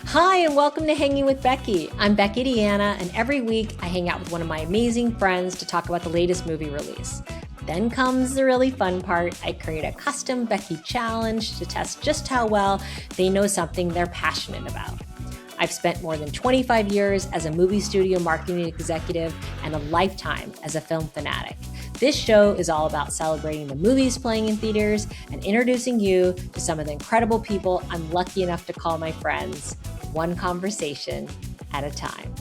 Hi, and welcome to Hanging with Becky. I'm Becky Deanna, and every week I hang out with one of my amazing friends to talk about the latest movie release. Then comes the really fun part. I create a custom Becky challenge to test just how well they know something they're passionate about. I've spent more than 25 years as a movie studio marketing executive and a lifetime as a film fanatic. This show is all about celebrating the movies playing in theaters and introducing you to some of the incredible people I'm lucky enough to call my friends, one conversation at a time.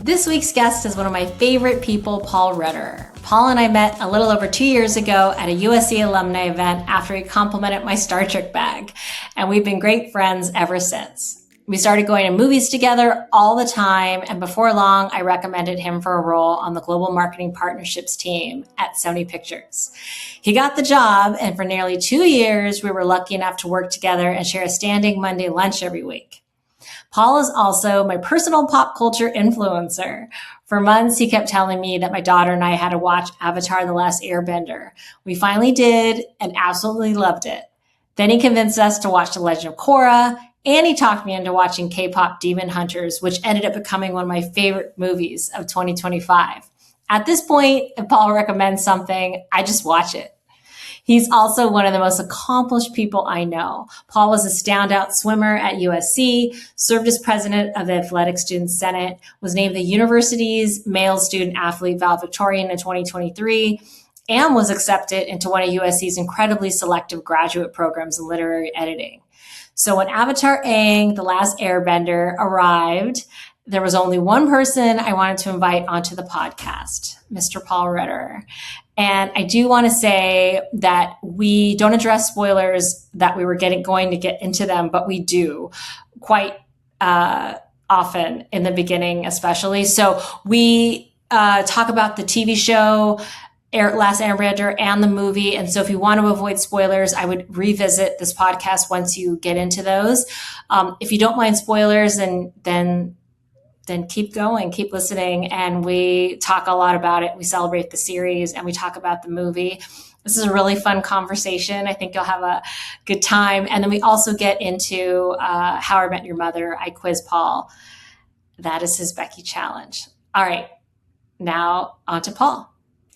This week's guest is one of my favorite people, Paul Retterer. Paul and I met a little over 2 years ago at a USC alumni event after he complimented my Star Trek bag, and we've been great friends ever since. We started going to movies together all the time, and before long, I recommended him for a role on the Global Marketing Partnerships team at Sony Pictures. He got the job, and for nearly 2 years, we were lucky enough to work together and share a standing Monday lunch every week. Paul is also my personal pop culture influencer. For months, he kept telling me that my daughter and I had to watch Avatar: The Last Airbender. We finally did and absolutely loved it. Then he convinced us to watch The Legend of Korra, and he talked me into watching K-pop Demon Hunters, which ended up becoming one of my favorite movies of 2025. At this point, if Paul recommends something, I just watch it. He's also one of the most accomplished people I know. Paul was a standout swimmer at USC, served as president of the Athletic Student Senate, was named the university's male student athlete valedictorian in 2023, and was accepted into one of USC's incredibly selective graduate programs in literary editing. So when AVATAR AANG, The Last Airbender, arrived, there was only one person I wanted to invite onto the podcast, Mr. Paul Retterer. And I do want to say that we don't address spoilers, that we were going to get into them, but we do quite often in the beginning, especially. So we talk about the TV show, Last Airbender, and the movie. And so if you want to avoid spoilers, I would revisit this podcast once you get into those. If you don't mind spoilers, then keep going, keep listening. And we talk a lot about it. We celebrate the series and we talk about the movie. This is a really fun conversation. I think you'll have a good time. And then we also get into How I Met Your Mother. I quiz Paul. That is his Becky challenge. All right, now on to Paul.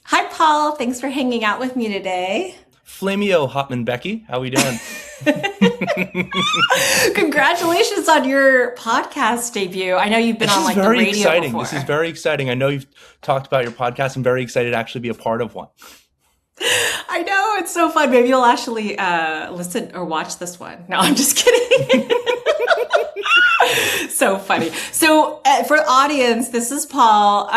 Hi, Paul. Thanks for hanging out with me today. Flamio Hotman Becky, how we doing? Congratulations on your podcast debut. I know you've been on the radio exciting. before. This is very exciting. I know you've talked about your podcast. I'm very excited to actually be a part of one. I know, it's so fun. Maybe you'll actually listen or watch this one. No, I'm just kidding. So funny. So for the audience, this is Paul.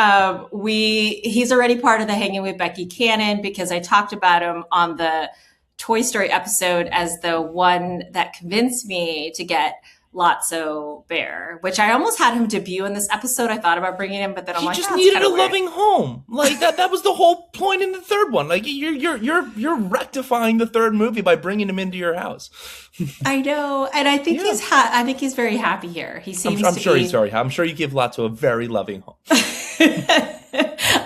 He's already part of the Hanging with Becky canon because I talked about him on the Toy Story episode as the one that convinced me to get Lotso Bear, which I almost had him debut in this episode. I thought about bringing him, but then I'm like, he just needed a loving home. Like that was the whole point in the third one. Like you're rectifying the third movie by bringing him into your house. I know, and I think I think he's very happy here. He seems. I'm sure he's very happy. I'm sure you give Lotso a very loving home.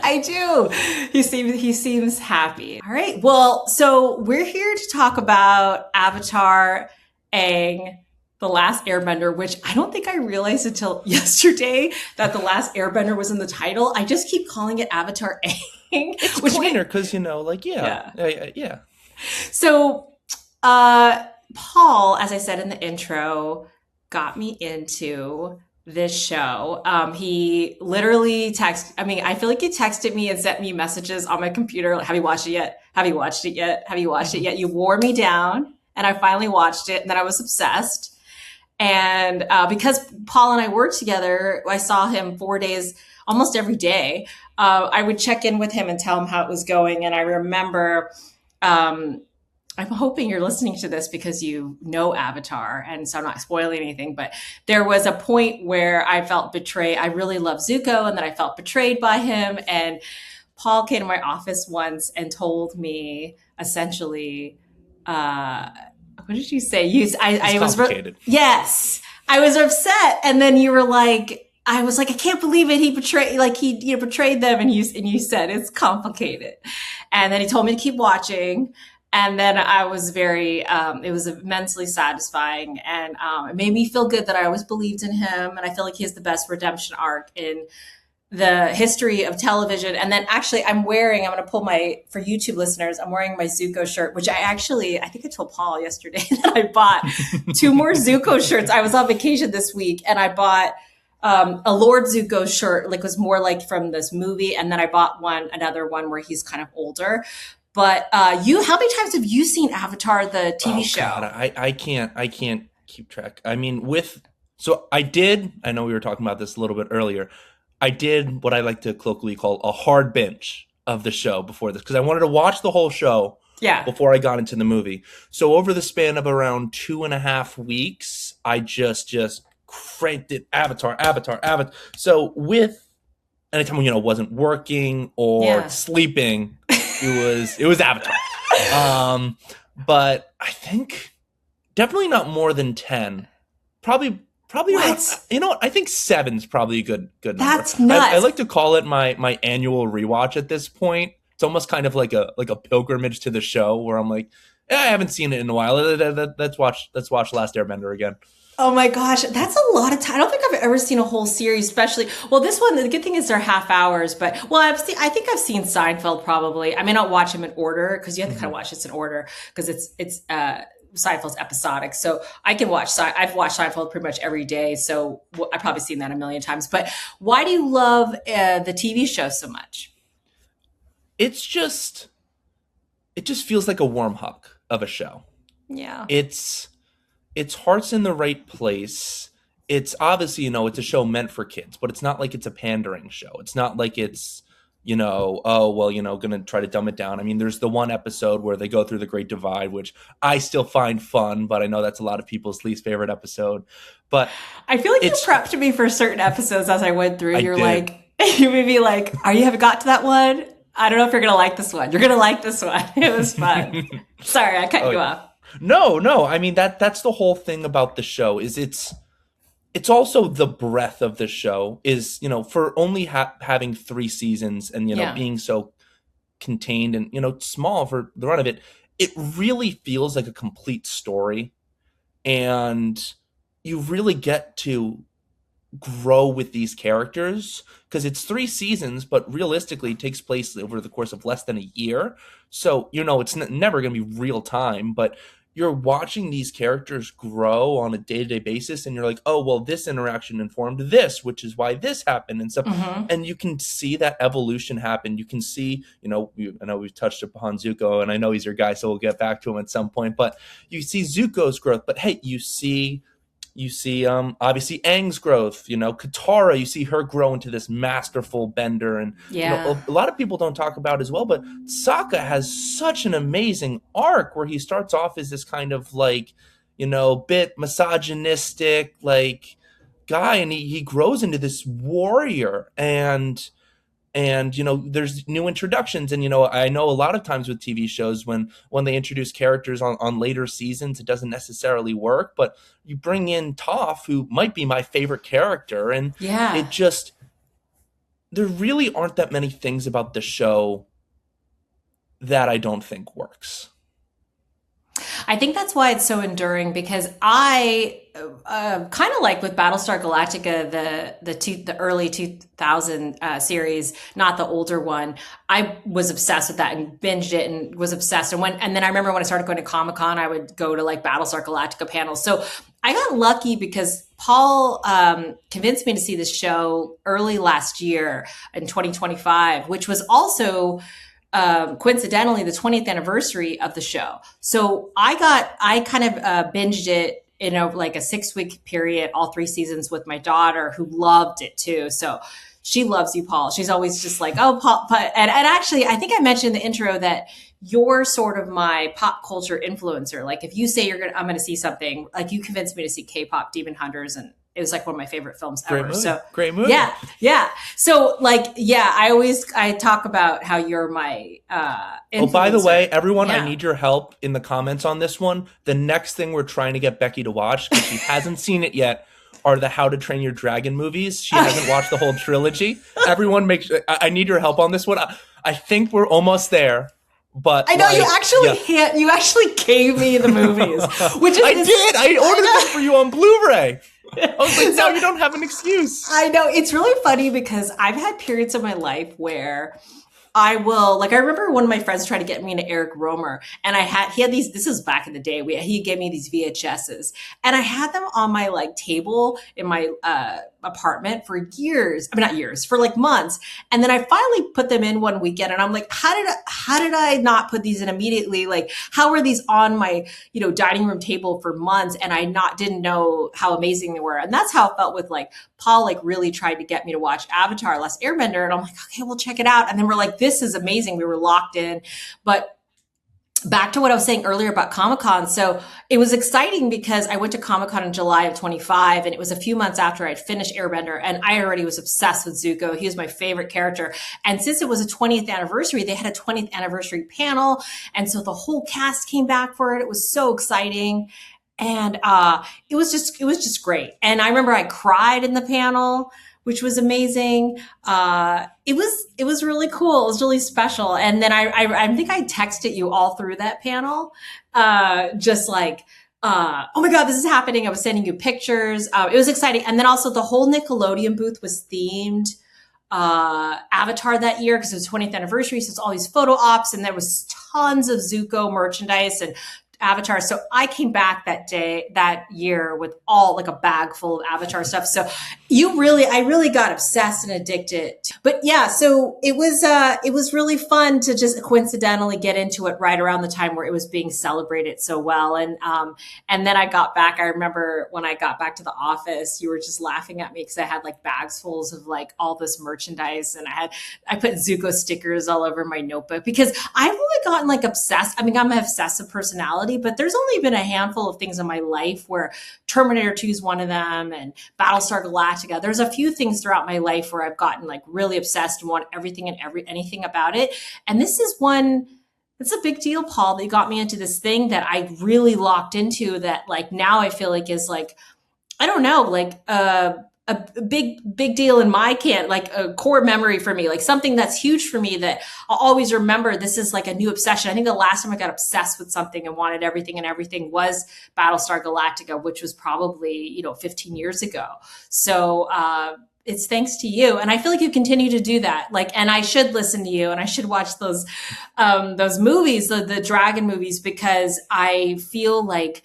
I do. He seems happy. All right. Well, so we're here to talk about Avatar Aang, The Last Airbender, which I don't think I realized until yesterday that The Last Airbender was in the title. I just keep calling it Avatar Aang. It's cleaner because, yeah. So, Paul, as I said in the intro, got me into this show. He literally I feel like he texted me and sent me messages on my computer. Like, have you watched it yet? Have you watched it yet? Have you watched it yet? You wore me down and I finally watched it and then I was obsessed. And because Paul and I worked together, I saw him 4 days, almost every day. I would check in with him and tell him how it was going. And I remember, I'm hoping you're listening to this because you know Avatar, and so I'm not spoiling anything, but there was a point where I felt betrayed. I really love Zuko, and then I felt betrayed by him. And Paul came to my office once and told me essentially, what did you say? I was complicated. Yes, I was upset, and then you were like, I was like, I can't believe it. He betrayed them, and you said it's complicated. And then he told me to keep watching. And then I was it was immensely satisfying, and it made me feel good that I always believed in him. And I feel like he has the best redemption arc in the history of television. And then actually I'm going to pull for YouTube listeners, I'm wearing my Zuko shirt, which I think I told Paul yesterday that I bought 2 more Zuko shirts. I was on vacation this week and I bought a Lord Zuko shirt, like was more like from this movie. And then I bought another one where he's kind of older. But how many times have you seen Avatar, the TV show? God, I can't keep track. I mean, I know we were talking about this a little bit earlier. I did what I like to colloquially call a hard binge of the show before this, because I wanted to watch the whole show before I got into the movie. So over the span of around 2.5 weeks, I just cranked it, Avatar. So with anytime when wasn't working or sleeping, it was Avatar. But I think definitely not more than 10. Probably around, I think 7's probably a good number. That's nuts. I like to call it my annual rewatch at this point. It's almost kind of like a pilgrimage to the show where I'm like, I haven't seen it in a while. Let's watch Last Airbender again. Oh my gosh, that's a lot of time. I don't think I've ever seen a whole series, especially. Well, this one, the good thing is they're half hours, but I think I've seen Seinfeld probably. I may not watch them in order because you have to kind of watch this in order because it's Seinfeld's episodic. So I've watched Seinfeld pretty much every day. So I've probably seen that a million times. But why do you love the TV show so much? It just feels like a warm hug of a show. Yeah. It's heart's in the right place. It's obviously, it's a show meant for kids, but it's not like it's a pandering show. It's not like it's, going to try to dumb it down. I mean, there's the one episode where they go through the Great Divide, which I still find fun, but I know that's a lot of people's least favorite episode. But I feel like you prepped me for certain episodes as I went through. You made me like, you haven't got to that one? I don't know if you're going to like this one. You're going to like this one. It was fun. Sorry, I cut you off. No. I mean, that's the whole thing about the show is it's also the breadth of the show is, for only having 3 seasons and, being so contained and, small for the run of it, it really feels like a complete story. And you really get to grow with these characters because it's 3 seasons, but realistically it takes place over the course of less than a year. So, it's never going to be real time, but you're watching these characters grow on a day-to-day basis and you're like, oh, well, this interaction informed this, which is why this happened and stuff. Mm-hmm. And you can see that evolution happen. You can see, I know we've touched upon Zuko and I know he's your guy, so we'll get back to him at some point, but you see Zuko's growth, but hey, you see obviously Aang's growth, Katara, you see her grow into this masterful bender. And a lot of people don't talk about as well, but Sokka has such an amazing arc where he starts off as this kind of like, bit misogynistic like guy, and he grows into this warrior and there's new introductions. And, I know a lot of times with TV shows when they introduce characters on later seasons, it doesn't necessarily work, but you bring in Toph, who might be my favorite character. And there really aren't that many things about the show that I don't think works. I think that's why it's so enduring because I kind of like with Battlestar Galactica, the early 2000 series, not the older one. I was obsessed with that and binged it and was obsessed. And then I remember when I started going to Comic-Con, I would go to like Battlestar Galactica panels. So I got lucky because Paul convinced me to see this show early last year in 2025, which was also coincidentally the 20th anniversary of the show. So I kind of binged it in a 6-week period, all 3 seasons with my daughter who loved it too. So she loves you, Paul. She's always just like, oh, Paul. And actually, I think I mentioned in the intro that you're sort of my pop culture influencer. Like if you say I'm going to see something, like you convinced me to see K-pop Demon Hunters, and it was like one of my favorite films ever. Great movie. Yeah. So I talk about how you're my influencer. Oh, by the way, everyone, I need your help in the comments on this one. The next thing we're trying to get Becky to watch, because she hasn't seen it yet, are the How to Train Your Dragon movies. She hasn't watched the whole trilogy. Everyone, I need your help on this one. I think we're almost there. But I know like, you actually gave me the movies, which is I did. I ordered them for you on Blu-ray. I was like, now you don't have an excuse. I know. It's really funny because I've had periods of my life where I will, like, I remember one of my friends tried to get me into Eric Romer, and he had these, this is back in the day, he gave me these VHSs, and I had them on my, like, table in my apartment for years. I mean, not years, for like months. And then I finally put them in one weekend, and I'm like, how did I not put these in immediately? Like, how were these on my, dining room table for months, and I didn't know how amazing they were? And that's how it felt with, like, Paul, like, really tried to get me to watch Avatar: Last Airbender, and I'm like, okay, we'll check it out. And then we're like, this is amazing. We were locked in. But back to what I was saying earlier about Comic-Con. So it was exciting because I went to Comic-Con in July of 25, and it was a few months after I'd finished Airbender, and I already was obsessed with Zuko. He was my favorite character. And since it was a 20th anniversary, they had a 20th anniversary panel. And so the whole cast came back for it. It was so exciting. And it was just great. And I remember I cried in the panel, which was amazing. It was really cool. It was really special. And then I think I texted you all through that panel, just like, oh my God, this is happening. I was sending you pictures. It was exciting. And then also the whole Nickelodeon booth was themed Avatar that year because it was 20th anniversary. So it's all these photo ops, and there was tons of Zuko merchandise and Avatar. So I came back that year with all, like, a bag full of Avatar stuff. So I really got obsessed and addicted. But yeah, so it was really fun to just coincidentally get into it right around the time where it was being celebrated so well. And then I got back. I remember when I got back to the office, you were just laughing at me because I had, like, bags full of, like, all this merchandise, and I put Zuko stickers all over my notebook because I've only gotten, like, obsessed. I mean, I'm an obsessive personality, but there's only been a handful of things in my life where Terminator 2 is one of them, and Battlestar Galactica. There's a few things throughout my life where I've gotten, like, really obsessed and want everything and anything about it. And this is one. It's a big deal, Paul, that you got me into this thing that I really locked into that, like, now I feel like is, like, I don't know, like, a big deal in my like a core memory for me, like something that's huge for me that I'll always remember. This is like a new obsession. I think the last time I got obsessed with something and wanted everything and everything was Battlestar Galactica, which was probably, 15 years ago. So, it's thanks to you. And I feel like you continue to do that. Like, and I should listen to you, and I should watch those movies, the dragon movies, because I feel like,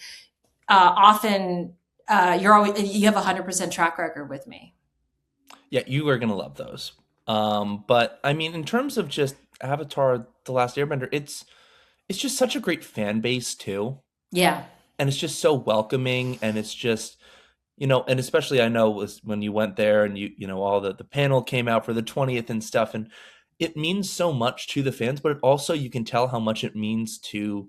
often, you have 100% track record with me. Yeah, you are going to love those. But I mean, in terms of just Avatar: The Last Airbender, it's just such a great fan base too. Yeah. And it's just so welcoming, and it's just, and especially I know was when you went there and all the panel came out for the 20th and stuff, and it means so much to the fans, but it also, you can tell how much it means to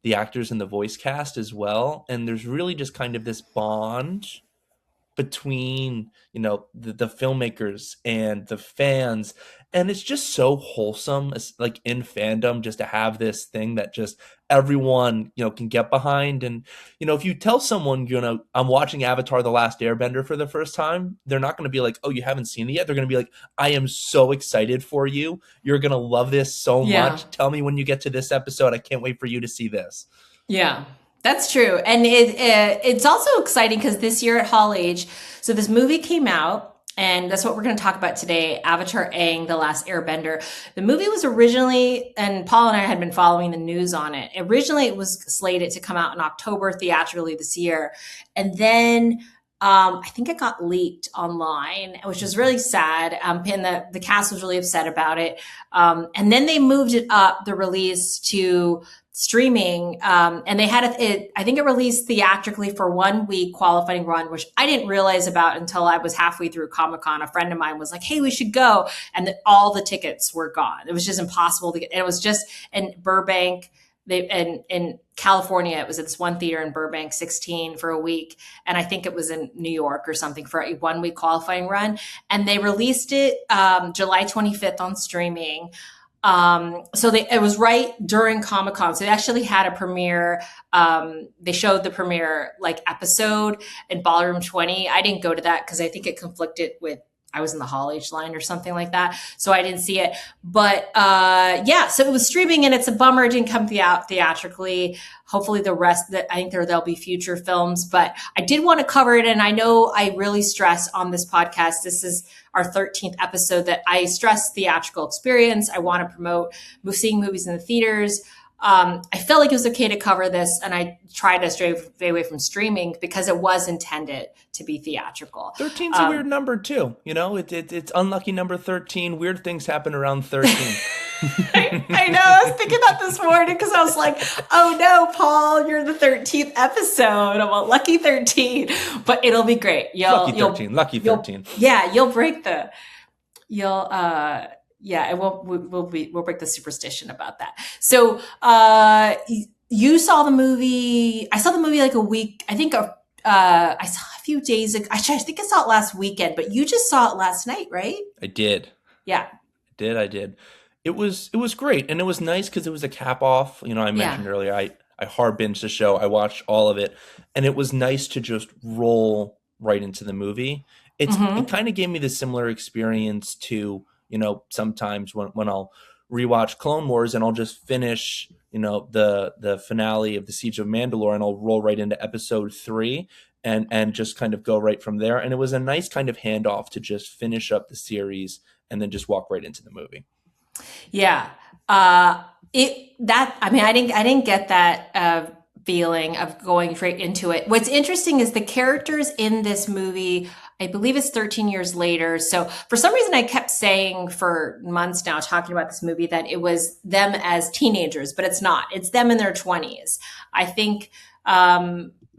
the actors and the voice cast as well. And there's really just kind of this bond between, the filmmakers and the fans. And it's just so wholesome, like, in fandom, just to have this thing that just everyone, can get behind. And, if you tell someone, I'm watching Avatar: The Last Airbender for the first time, they're not going to be like, oh, you haven't seen it yet. They're going to be like, I am so excited for you. You're going to love this so much. Tell me when you get to this episode. I can't wait for you to see this. Yeah. That's true. And it's also exciting because this year at Hall H, so this movie came out, and that's what we're going to talk about today, Avatar Aang, The Last Airbender. The movie was originally, and Paul and I had been following the news on it. Originally, it was slated to come out in October theatrically this year. And then I think it got leaked online, which was really sad. And the cast was really upset about it. And then they moved it up, the release, to streaming. And they had I think it released theatrically for 1 week qualifying run, which I didn't realize about until I was halfway through Comic-Con. A friend of mine was like, hey, we should go. And all the tickets were gone. It was just impossible to get. And it was just in Burbank. In California, it was at this one theater in Burbank, 16 for a week. And I think it was in New York or something for a 1 week qualifying run. And they released it July 25th on streaming. So it was right during Comic-Con. So they actually had a premiere. They showed the premiere, like, episode in Ballroom 20. I didn't go to that because I think it conflicted with I was in the Hall H line or something like that, so I didn't see it. But so it was streaming, and it's a bummer it didn't come out theatrically. Hopefully, the rest that I think there'll be future films, but I did want to cover it, and I know I really stress on this podcast. This is our 13th episode that I stress theatrical experience. I want to promote seeing movies in the theaters. I felt like it was okay to cover this, and I tried to stray away from streaming because it was intended to be theatrical. 13's a weird number too. You know, it's unlucky number 13. Weird things happen around 13. I know. I was thinking that this morning because I was like, oh no, Paul, you're the 13th episode. I'm a lucky 13, but it'll be great. Lucky 13. You'll break the, it won't. We'll break the superstition about that. So, you saw the movie. I saw the movie like a week. I think I saw a few days ago. I think I saw it last weekend, but you just saw it last night, right? I did. Yeah. I did. It was great, and it was nice because it was a cap off. You know, I mentioned earlier, I hard binged the show. I watched all of it, and it was nice to just roll right into the movie. It kind of gave me the similar experience to, you know, sometimes when I'll rewatch Clone Wars and I'll just finish, you know, the finale of the Siege of Mandalore, and I'll roll right into episode 3 and just kind of go right from there. And it was a nice kind of handoff to just finish up the series and then just walk right into the movie. Yeah. I didn't get that feeling of going straight into it. What's interesting is the characters in this movie, I believe it's 13 years later. So for some reason, I kept saying for months now, talking about this movie, that it was them as teenagers, but it's not. It's them in their 20s. I think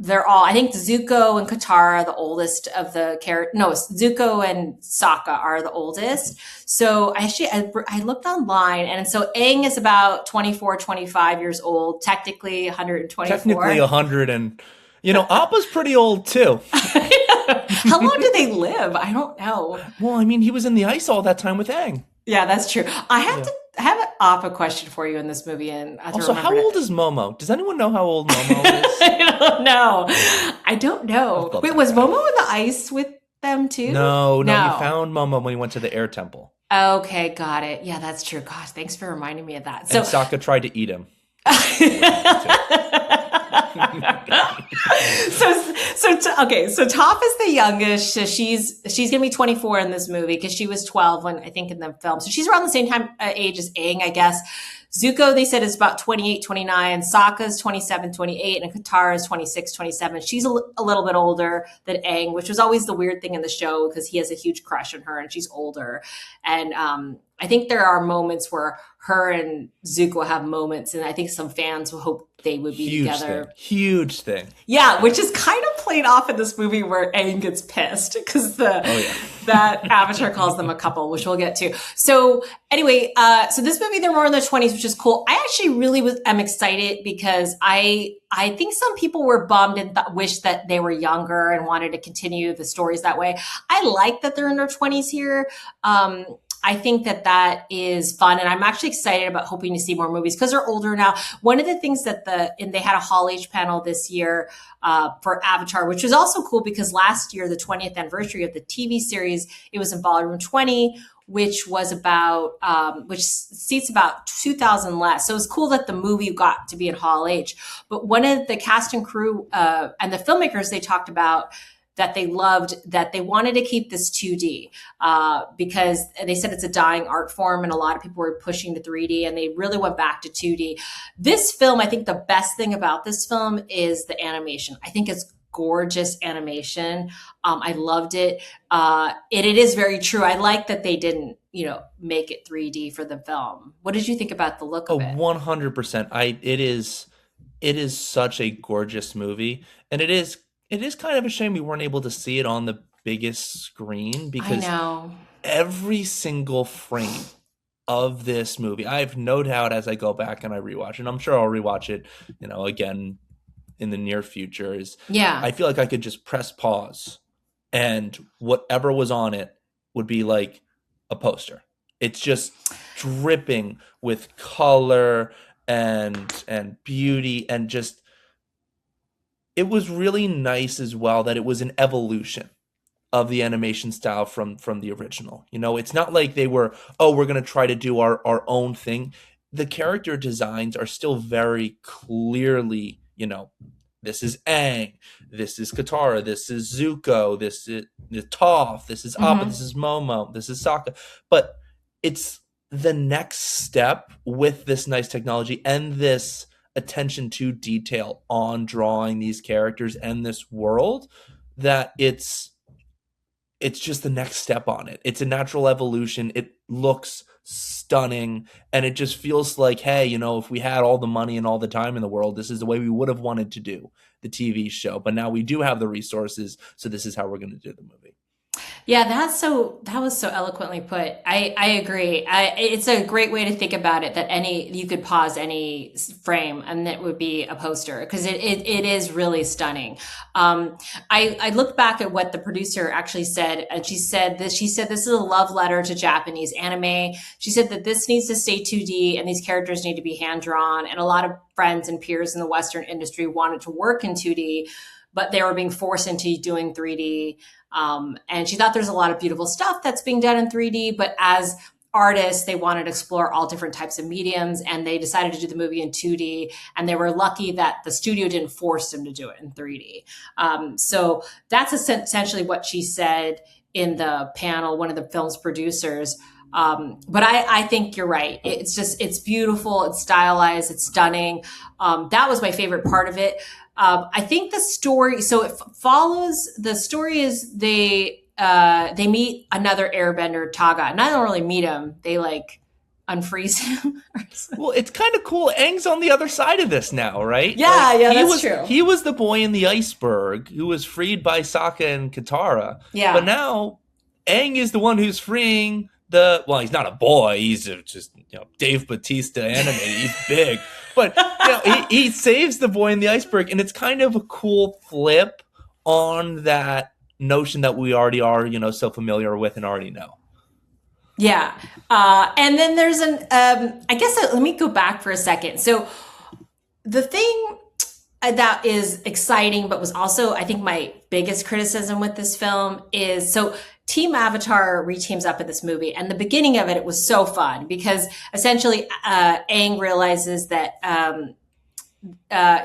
I think Zuko and Katara are the oldest of the characters. No, Zuko and Sokka are the oldest. So I looked online, and so Aang is about 24, 25 years old, technically 124. Technically 100, and, you know, Appa's pretty old too. How long did they live? I don't know. Well, I mean, he was in the ice all that time with Aang. Yeah, that's true. I have an Appa question for you in this movie, and also, how old is Momo? Does anyone know how old Momo is? I don't know. Wait, was Momo in the ice with them too? No. He found Momo when he went to the air temple. Okay, got it. Yeah, that's true. Gosh, thanks for reminding me of that. And Sokka tried to eat him. So Toph is the youngest. So she's gonna be 24 in this movie because she was 12 when, I think, in the film. So she's around the same time age as Aang, I guess. Zuko, they said, is about 28, 29. Sokka's 27, 28, and Katara is 26, 27. She's a little bit older than Aang, which was always the weird thing in the show because he has a huge crush on her and she's older. And I think there are moments where her and Zuko have moments, and I think some fans will hope they would be together. Huge thing. Yeah, which is kind of played off in this movie where Aang gets pissed because that Avatar calls them a couple, which we'll get to. So anyway, so this movie, they're more in their 20s, which is cool. I actually really am excited because I think some people were bummed and wished that they were younger and wanted to continue the stories that way. I like that they're in their 20s here. I think that is fun, and I'm actually excited about hoping to see more movies because they're older now. One of the things that they had a Hall H panel this year for Avatar, which was also cool because last year, the 20th anniversary of the TV series, it was in Ballroom 20, which was which seats about 2,000 less. So it was cool that the movie got to be in Hall H. But one of the cast and crew and the filmmakers, they talked about that they loved, that they wanted to keep this 2D because they said it's a dying art form and a lot of people were pushing to 3D and they really went back to 2D. This film, I think the best thing about this film is the animation. I think it's gorgeous animation. I loved it. It is very true. I like that they didn't, make it 3D for the film. What did you think about the look of it? 100%. It is such a gorgeous movie, and it is kind of a shame we weren't able to see it on the biggest screen because every single frame of this movie, I have no doubt as I go back and I rewatch, and I'm sure I'll rewatch it, again in the near future, I feel like I could just press pause and whatever was on it would be like a poster. It's just dripping with color and beauty, and just, it was really nice as well that it was an evolution of the animation style from the original. You know, it's not like they were, oh, we're going to try to do our own thing. The character designs are still very clearly, you know, this is Aang, this is Katara, this is Zuko, this is Toph, this is Appa, this is Momo, this is Sokka. But it's the next step with this nice technology and this attention to detail on drawing these characters and this world that it's just the next step on it. It's a natural evolution. It looks stunning, and it just feels like, hey, you know, if we had all the money and all the time in the world, this is the way we would have wanted to do the TV show. But now we do have the resources, so this is how we're going to do the movie. Yeah, that was so eloquently put. I agree. It's a great way to think about it, that you could pause any frame and it would be a poster, because it is really stunning. I looked back at what the producer actually said, and she said this is a love letter to Japanese anime. She said that this needs to stay 2D and these characters need to be hand drawn. And a lot of friends and peers in the Western industry wanted to work in 2D, but they were being forced into doing 3D. And she thought there's a lot of beautiful stuff that's being done in 3D, but as artists, they wanted to explore all different types of mediums, and they decided to do the movie in 2D. And they were lucky that the studio didn't force them to do it in 3D. So that's essentially what she said in the panel, one of the film's producers. But I think you're right. It's beautiful. It's stylized. It's stunning. That was my favorite part of it. I think the story, so it follows, the story is they meet another airbender, Taga, and I don't really meet him. They like unfreeze him. Well, it's kind of cool. Aang's on the other side of this now, right? Yeah, that's true. He was the boy in the iceberg who was freed by Sokka and Katara. Yeah. But now Aang is the one who's freeing well, he's not a boy. He's just, you know, Dave Bautista animated. He's big. But, you know, he saves the boy in the iceberg. And it's kind of a cool flip on that notion that we already are, you know, so familiar with and already know. Yeah. And then there's I guess let me go back for a second. So the thing that is exciting, but was also, I think, my biggest criticism with this film is, so Team Avatar reteams up in this movie, and the beginning of it was so fun because essentially Aang realizes that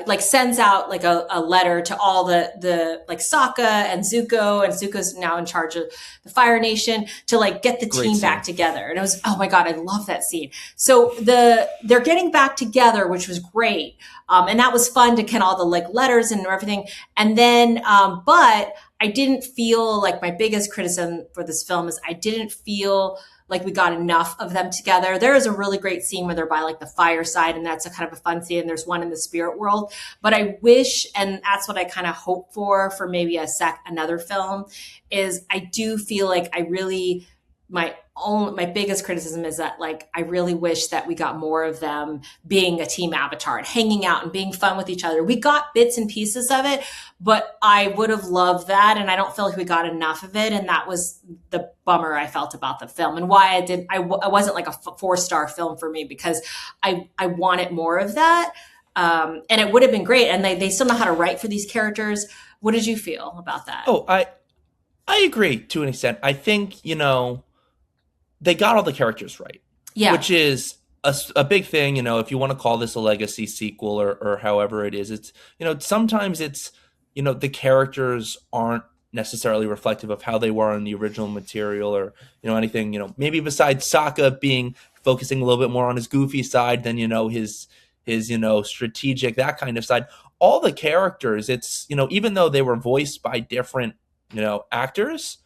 like sends out like a letter to all the like Sokka and Zuko's now in charge of the Fire Nation, to like get the team back together. And it was, oh my God, I love that scene. So they're getting back together, which was great. And that was fun to get all the like letters and everything. And then, but I didn't feel like, my biggest criticism for this film is I didn't feel like we got enough of them together. There is a really great scene where they're by like the fireside, and that's a kind of a fun scene. And there's one in the spirit world, but I wish, and that's what I kind of hope for maybe another film, is I do feel like my biggest criticism is that, like, I really wish that we got more of them being a team Avatar and hanging out and being fun with each other. We got bits and pieces of it, but I would have loved that. And I don't feel like we got enough of it. And that was the bummer I felt about the film, and why I wasn't like a 4-star film for me, because I wanted more of that. And it would have been great. And they still know how to write for these characters. What did you feel about that? Oh, I agree to an extent. I think, you know, they got all the characters right. Yeah. Which is a big thing, you know, if you want to call this a legacy sequel or however it is. It's, you know, sometimes it's, you know, the characters aren't necessarily reflective of how they were in the original material, or, you know, anything, you know, maybe besides Sokka focusing a little bit more on his goofy side than, you know, his, you know, strategic, that kind of side. All the characters, it's, you know, even though they were voiced by different, you know, actors,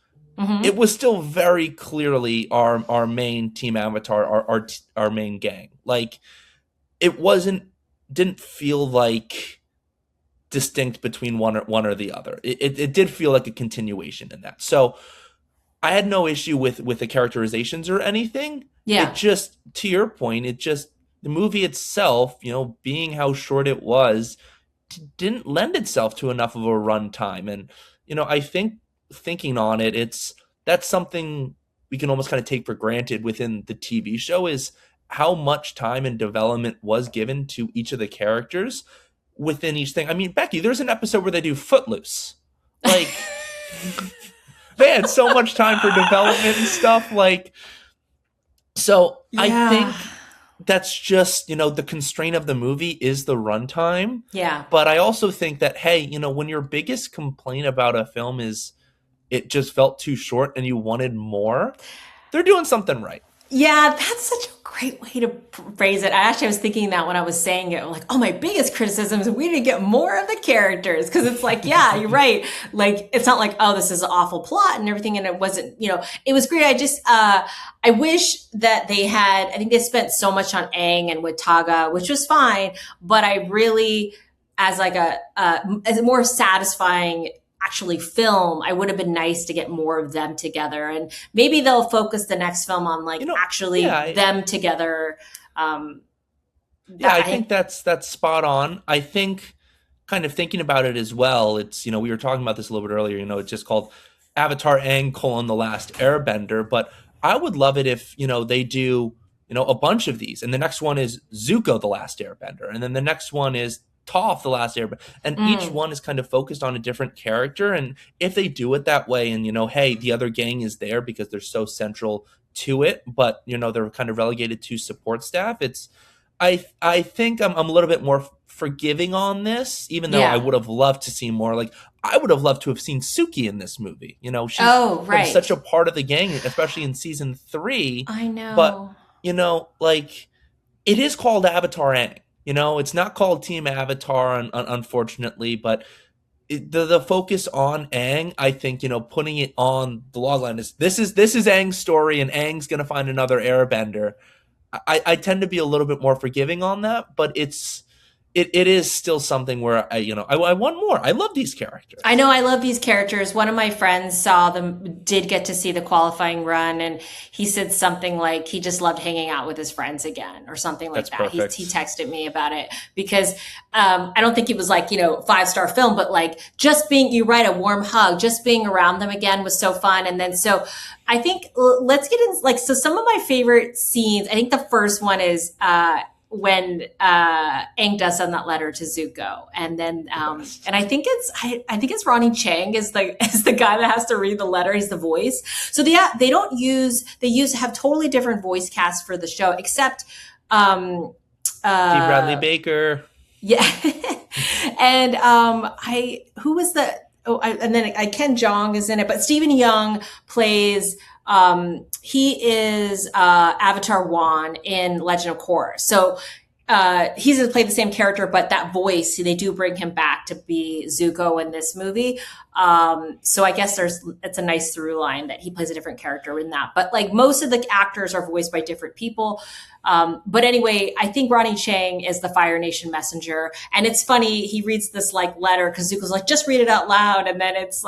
it was still very clearly our main team Avatar, our main gang. Like, it didn't feel like distinct between one or the other. It did feel like a continuation in that. So I had no issue with the characterizations or anything. Yeah. It just, to your point, the movie itself, you know, being how short it was, didn't lend itself to enough of a runtime. And, you know, I think, thinking on it, that's something we can almost kind of take for granted within the TV show, is how much time and development was given to each of the characters within each thing. I mean, Becky, there's an episode where they do Footloose. Like, they had so much time for development and stuff. Like, so I think that's just, the constraint of the movie is the runtime. Yeah. But I also think that, hey, when your biggest complaint about a film is it just felt too short and you wanted more, they're doing something right. Yeah, that's such a great way to phrase it. I was thinking that when I was saying it, like, oh, my biggest criticism is we need to get more of the characters. Because it's like, yeah, you're right. Like, it's not like, oh, this is an awful plot and everything. And it wasn't, it was great. I wish that I think they spent so much on Aang and with Taga, which was fine. But I really, as a more satisfying actually film, I would have been nice to get more of them together, and maybe they'll focus the next film on them together. I think that's spot on. I think, kind of thinking about it as well, it's, we were talking about this a little bit earlier, it's just called AVATAR AANG: The Last Airbender, but I would love it if, they do, a bunch of these, and the next one is Zuko: The Last Airbender, and then the next one is Toph: The Last Airbender, and each one is kind of focused on a different character. And if they do it that way, and hey, the other gang is there because they're so central to it, but they're kind of relegated to support staff. I think I'm a little bit more forgiving on this, even though I would have loved to see more. Like, I would have loved to have seen Suki in this movie. She's such a part of the gang, especially in season 3. I know, but like, it is called AVATAR AANG. It's not called Team Avatar, unfortunately, but the focus on Aang, I think, putting it on the logline is this is Aang's story, and Aang's going to find another Airbender. I tend to be a little bit more forgiving on that, but it is still something where I want more. I love these characters. I know, I love these characters. One of my friends did get to see the qualifying run, and he said something like he just loved hanging out with his friends again, or something like that. Perfect. He texted me about it because I don't think it was like 5-star film, but like just being, you're right, a warm hug, just being around them again was so fun. And then so I think let's get in some of my favorite scenes. I think the first one is when Aang does send that letter to Zuko, and then and I think it's Ronnie Chang is the guy that has to read the letter. He's the voice. So they have totally different voice casts for the show, except D. Bradley Baker. Yeah, and who was the and then Ken Jeong is in it, but Stephen Young plays. He is Avatar Wan in Legend of Korra. So he's going to play the same character, but that voice, they do bring him back to be Zuko in this movie. So I guess it's a nice through line that he plays a different character in that. But like most of the actors are voiced by different people. But anyway, I think Ronnie Chang is the Fire Nation messenger. And it's funny, he reads this letter because Zuko's like, just read it out loud. And then it's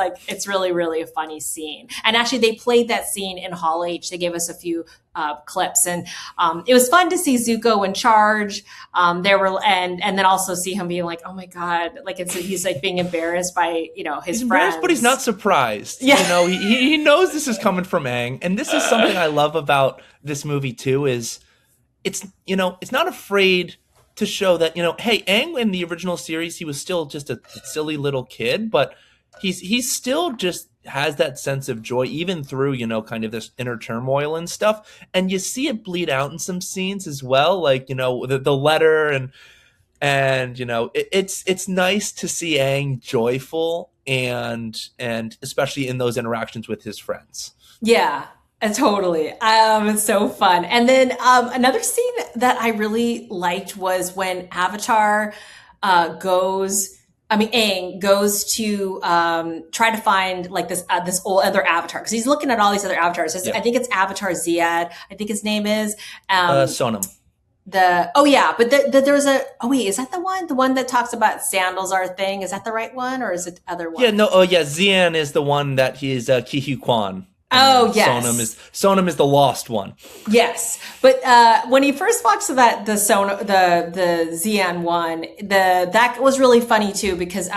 really, really a funny scene. And actually they played that scene in Hall H. They gave us a few clips, and it was fun to see Zuko in charge. And then also see him being like, oh my God, he's being embarrassed by, his friends. But he's not surprised. Yeah. He knows this is coming from Aang. And this is something I love about this movie too, is it's not afraid to show that, hey, Aang in the original series, he was still just a silly little kid, but he's still just has that sense of joy, even through, kind of this inner turmoil and stuff. And you see it bleed out in some scenes as well, like, the letter and it's nice to see Aang joyful and especially in those interactions with his friends. Yeah. Totally. It's so fun. And then another scene that I really liked was when Aang goes to try to find this old other avatar, because he's looking at all these other avatars. I think it's Avatar Ziad, I think his name is. Sonam. There's is that the one that talks about sandals are a thing? Is that the right one, or is it the other one? Yeah, no, Xian is the one that he is Ki Hu Kwan. Oh, yes. Sonam is the lost one. Yes. But when he first walks to the Xian one, that was really funny too, because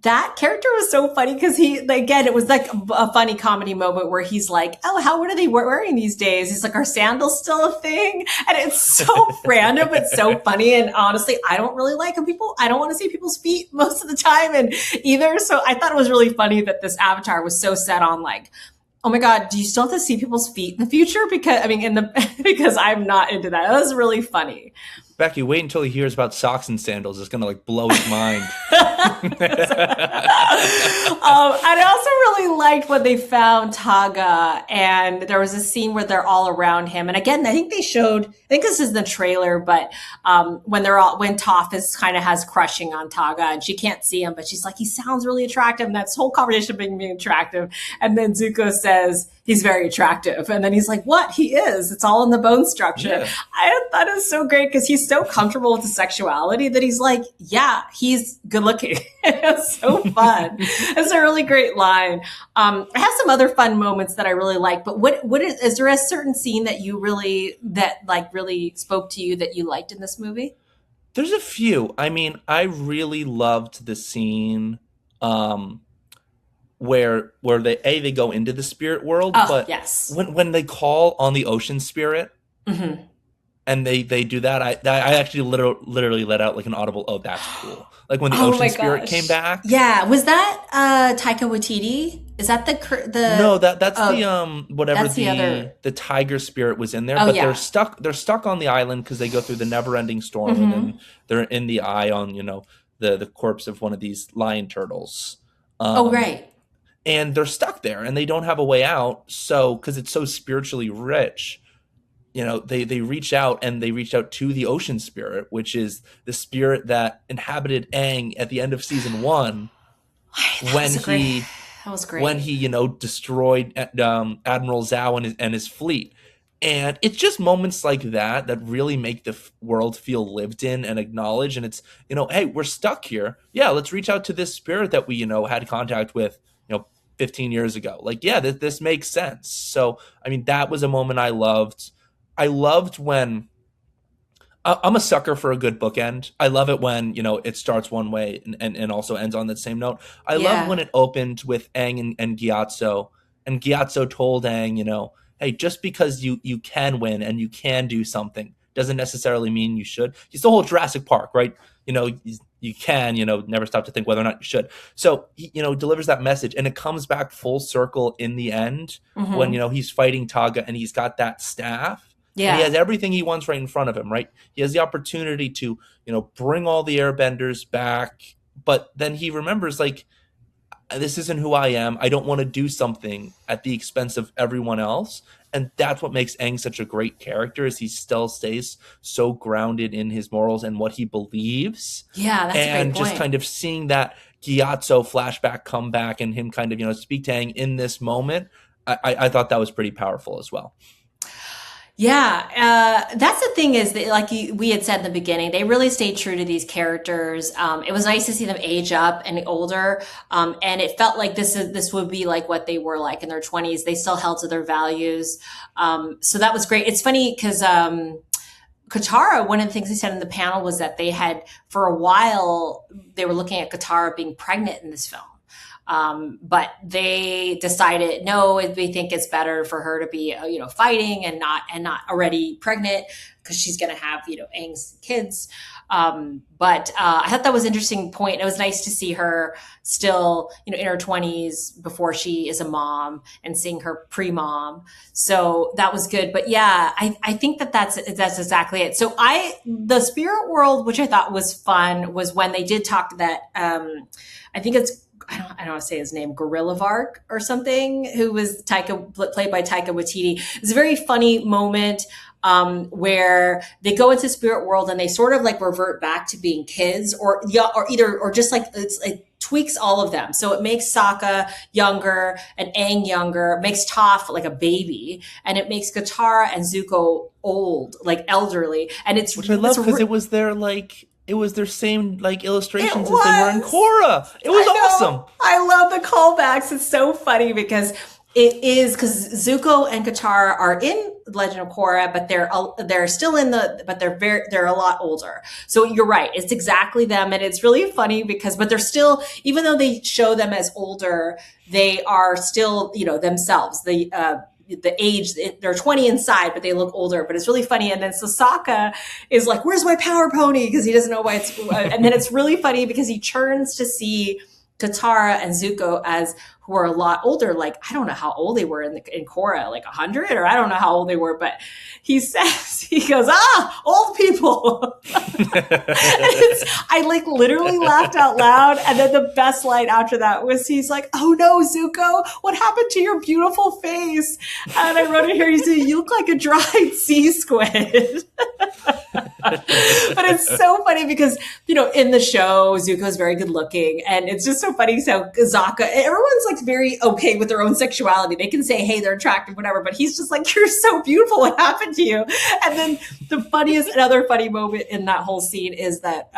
that character was so funny because again, it was like a funny comedy moment where he's like, oh, what are they wearing these days? He's like, are sandals still a thing? And it's so random, but so funny. And honestly, I don't really like I don't want to see people's feet most of the time and either. So I thought it was really funny that this Avatar was so set on like, oh my God, do you still have to see people's feet in the future? Because I'm not into that. That was really funny. Becky, wait until he hears about socks and sandals. It's going to like blow his mind. I also really liked when they found Taga, and there was a scene where they're all around him. And again, I think this is the trailer, but when Toph has crushing on Taga, and she can't see him, but she's like, he sounds really attractive. And that's whole conversation being attractive. And then Zuko says he's very attractive, and then he's like, what? He is. It's all in the bone structure. Yeah. I thought it was so great because he's so comfortable with the sexuality that he's like, yeah, he's good looking. It's so fun. It's a really great line. I have some other fun moments that I really like, but is there a certain scene that really spoke to you that you liked in this movie? There's a few. I mean, I really loved the scene where they go into the spirit world, but yes, when they call on the ocean spirit, mm-hmm. and they do that, I actually literally let out like an audible, oh, that's cool. Like when the ocean spirit came back. Yeah, was that Taika Waititi? Is that the No, that's the tiger spirit was in there, but they're stuck on the island because they go through the never-ending storm, mm-hmm. and then they're in the eye on the corpse of one of these lion turtles. Right. And they're stuck there, and they don't have a way out. So, because it's so spiritually rich, they reach out, and they reach out to the ocean spirit, which is the spirit that inhabited Aang at the end of season 1, that was great. When he destroyed Admiral Zhao and his fleet. And it's just moments like that really make the world feel lived in and acknowledged. And it's hey, we're stuck here. Yeah, let's reach out to this spirit that we had contact with 15 years ago. Like, yeah, this makes sense. So, I mean, that was a moment I loved. I loved when I'm a sucker for a good bookend. I love it when, it starts one way and also ends on that same note. I love when it opened with Aang and Gyatso, and Gyatso told Aang, hey, just because you can win and you can do something doesn't necessarily mean you should. It's the whole Jurassic Park, right? You can, never stop to think whether or not you should. So he, delivers that message, and it comes back full circle in the end, mm-hmm. when, he's fighting Taga and he's got that staff. Yeah. And he has everything he wants right in front of him, right? He has the opportunity to, bring all the airbenders back, but then he remembers, like, this isn't who I am. I don't want to do something at the expense of everyone else. And that's what makes Aang such a great character, is he still stays so grounded in his morals and what he believes. Yeah, that's a great point. And just kind of seeing that Gyatso flashback come back and him kind of, speak to Aang in this moment, I thought that was pretty powerful as well. Yeah, that's the thing is that, like we had said in the beginning, they really stayed true to these characters. It was nice to see them age up and older, and it felt like this would be like what they were like in their 20s. They still held to their values, so that was great. It's funny because Katara, one of the things they said in the panel was that they had, for a while, they were looking at Katara being pregnant in this film. But they decided, no, we think it's better for her to be, fighting and not already pregnant, because she's going to have, Aang's kids. But I thought that was an interesting point. It was nice to see her still, in her 20s before she is a mom, and seeing her pre-mom. So that was good. But yeah, I think that's exactly it. So the spirit world, which I thought was fun, was when they did talk to that, I think it's, I don't want to say his name, Gorilla Vark or something, who was played by Taika Waititi. It's a very funny moment where they go into spirit world and they sort of like revert back to being kids, or just like it tweaks all of them. So it makes Sokka younger and Aang younger, makes Toph like a baby, and it makes Katara and Zuko old, like elderly. And which I love, because it was their same like illustrations as they were in Korra. It was awesome. I love the callbacks. It's so funny because It is, because Zuko and Katara are in Legend of Korra, but they're still in but they're a lot older. So you're right, it's exactly them, and it's really funny but they're still, even though they show them as older, they are still, themselves. The age, they're 20 inside, but they look older. But it's really funny. And then Sokka is like, "Where's my power pony?" Because he doesn't know why it's. And then it's really funny because he turns to see Katara and Zuko who are a lot older. Like, I don't know how old they were in Korra, like 100, or I don't know how old they were, but he goes, old people. I like literally laughed out loud. And then the best line after that was he's like, "Oh no, Zuko, what happened to your beautiful face?" And I wrote it here, he said, "You look like a dried sea squid." But it's so funny because, in the show, Zuko's very good looking. And it's just so funny. So Sokka, everyone's like very okay with their own sexuality. They can say, hey, they're attractive, whatever. But he's just like, "You're so beautiful. What happened to you?" And then another funny moment in that whole scene is that,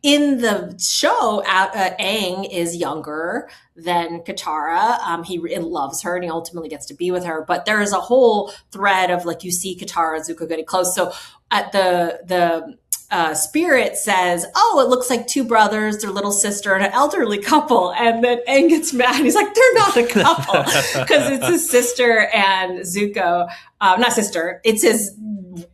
in the show, Aang is younger than Katara. He loves her and he ultimately gets to be with her. But there is a whole thread of, like, you see Katara and Zuko getting close. So at the Spirit says, "Oh, it looks like two brothers, their little sister, and an elderly couple." And then Aang gets mad. He's like, "They're not a couple," because it's his sister and Zuko. Not sister. It's his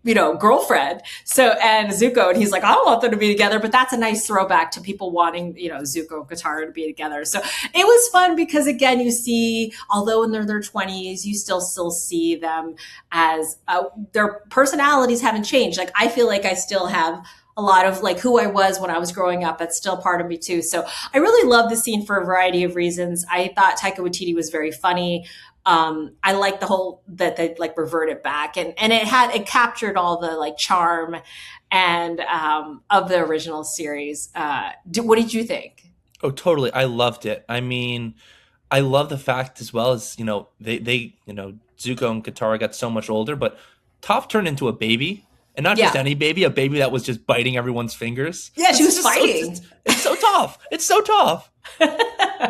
girlfriend. And Zuko, and he's like, "I don't want them to be together," but that's a nice throwback to people wanting, Zuko and Katara to be together. So it was fun because, again, you see, although in their 20s, you still see them as their personalities haven't changed. Like, I feel like I still have a lot of, like, who I was when I was growing up. That's still part of me too. So I really love the scene for a variety of reasons. I thought Taika Waititi was very funny. I like the whole that they like reverted back and it captured all the like charm and of the original series. What did you think? Oh, totally. I loved it. I mean, I love the fact as well as, they Zuko and Katara got so much older, but Toph turned into a baby. And not just any baby, a baby that was just biting everyone's fingers. Yeah, she was fighting. It's so tough. It's so tough.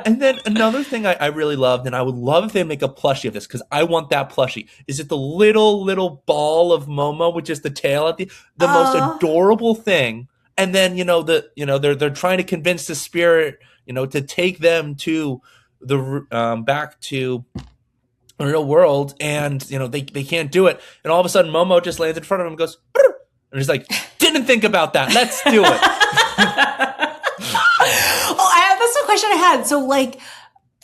And then another thing I really loved, and I would love if they make a plushie of this, because I want that plushie. Is it the little ball of Momo with just the tail at the most adorable thing? And then they're trying to convince the Spirit to take them to the back to the real world, and they can't do it, and all of a sudden Momo just lands in front of him and goes, "Brr," and he's like, "Didn't think about that. Let's do it." That's the question I had. So, like,